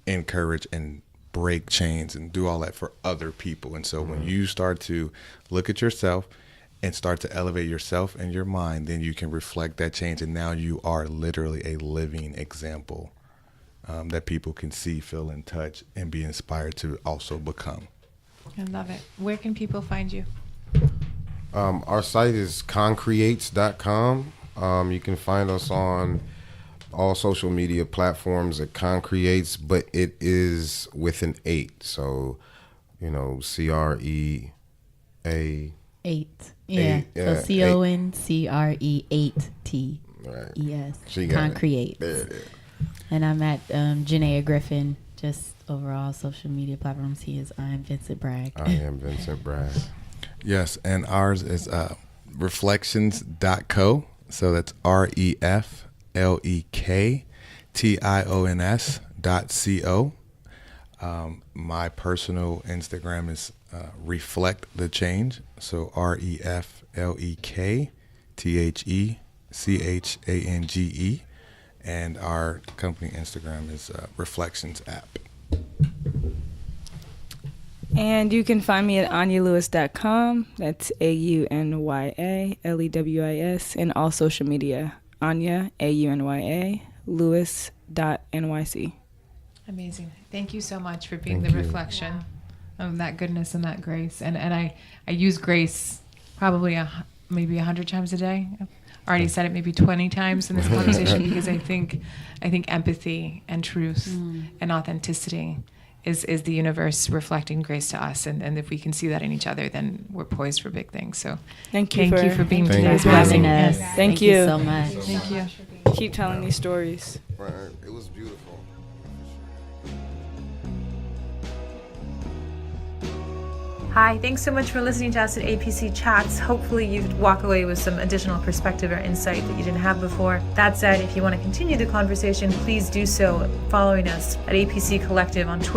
[SPEAKER 4] encourage and break chains and do all that for other people. And so when you start to look at yourself and start to elevate yourself and your mind, then you can reflect that change. And now you are literally a living example that people can see, feel, and touch and be inspired to also become.
[SPEAKER 1] I love it. Where can people find you?
[SPEAKER 2] Our site is ConCreates.com. You can find us on all social media platforms at ConCreates, but it is with an 8. So, CREA.
[SPEAKER 3] 8. Yeah. So CONCRE8T.
[SPEAKER 2] Right.
[SPEAKER 3] Yes.
[SPEAKER 2] She got
[SPEAKER 3] ConCreates.
[SPEAKER 2] There it is.
[SPEAKER 3] And I'm at Janaea Griffin, just overall social media platforms. I'm Vincent Bragg.
[SPEAKER 2] I am Vincent Bragg.
[SPEAKER 4] Yes, and ours is reflections.co. So that's REFLEKTIONS.co. My personal Instagram is Reflect the Change. So REFLEKTHECHANGE. And our company Instagram is Reflections app.
[SPEAKER 5] And you can find me at AnyaLewis.com. That's AUNYALEWIS. And all social media. Anya, AUNYA, Lewis.NYC.
[SPEAKER 1] Amazing. Thank you so much for being
[SPEAKER 2] Thank
[SPEAKER 1] the
[SPEAKER 2] you.
[SPEAKER 1] reflection of that goodness and that grace. And I use grace probably maybe 100 times a day. I've already said it maybe 20 times in this conversation because I think empathy and truth and authenticity is the universe reflecting grace to us. And if we can see that in each other, then we're poised for big things. So
[SPEAKER 5] Thank you
[SPEAKER 1] for being
[SPEAKER 2] Thank
[SPEAKER 1] today's
[SPEAKER 2] you.
[SPEAKER 3] Having
[SPEAKER 1] blessing.
[SPEAKER 3] us.
[SPEAKER 5] Thank you.
[SPEAKER 3] so much.
[SPEAKER 1] Thank you.
[SPEAKER 5] Keep telling these stories.
[SPEAKER 2] Right. It was beautiful.
[SPEAKER 6] Hi, thanks so much for listening to us at APC Chats. Hopefully you walk away with some additional perspective or insight that you didn't have before. That said, if you want to continue the conversation, please do so following us at APC Collective on Twitter.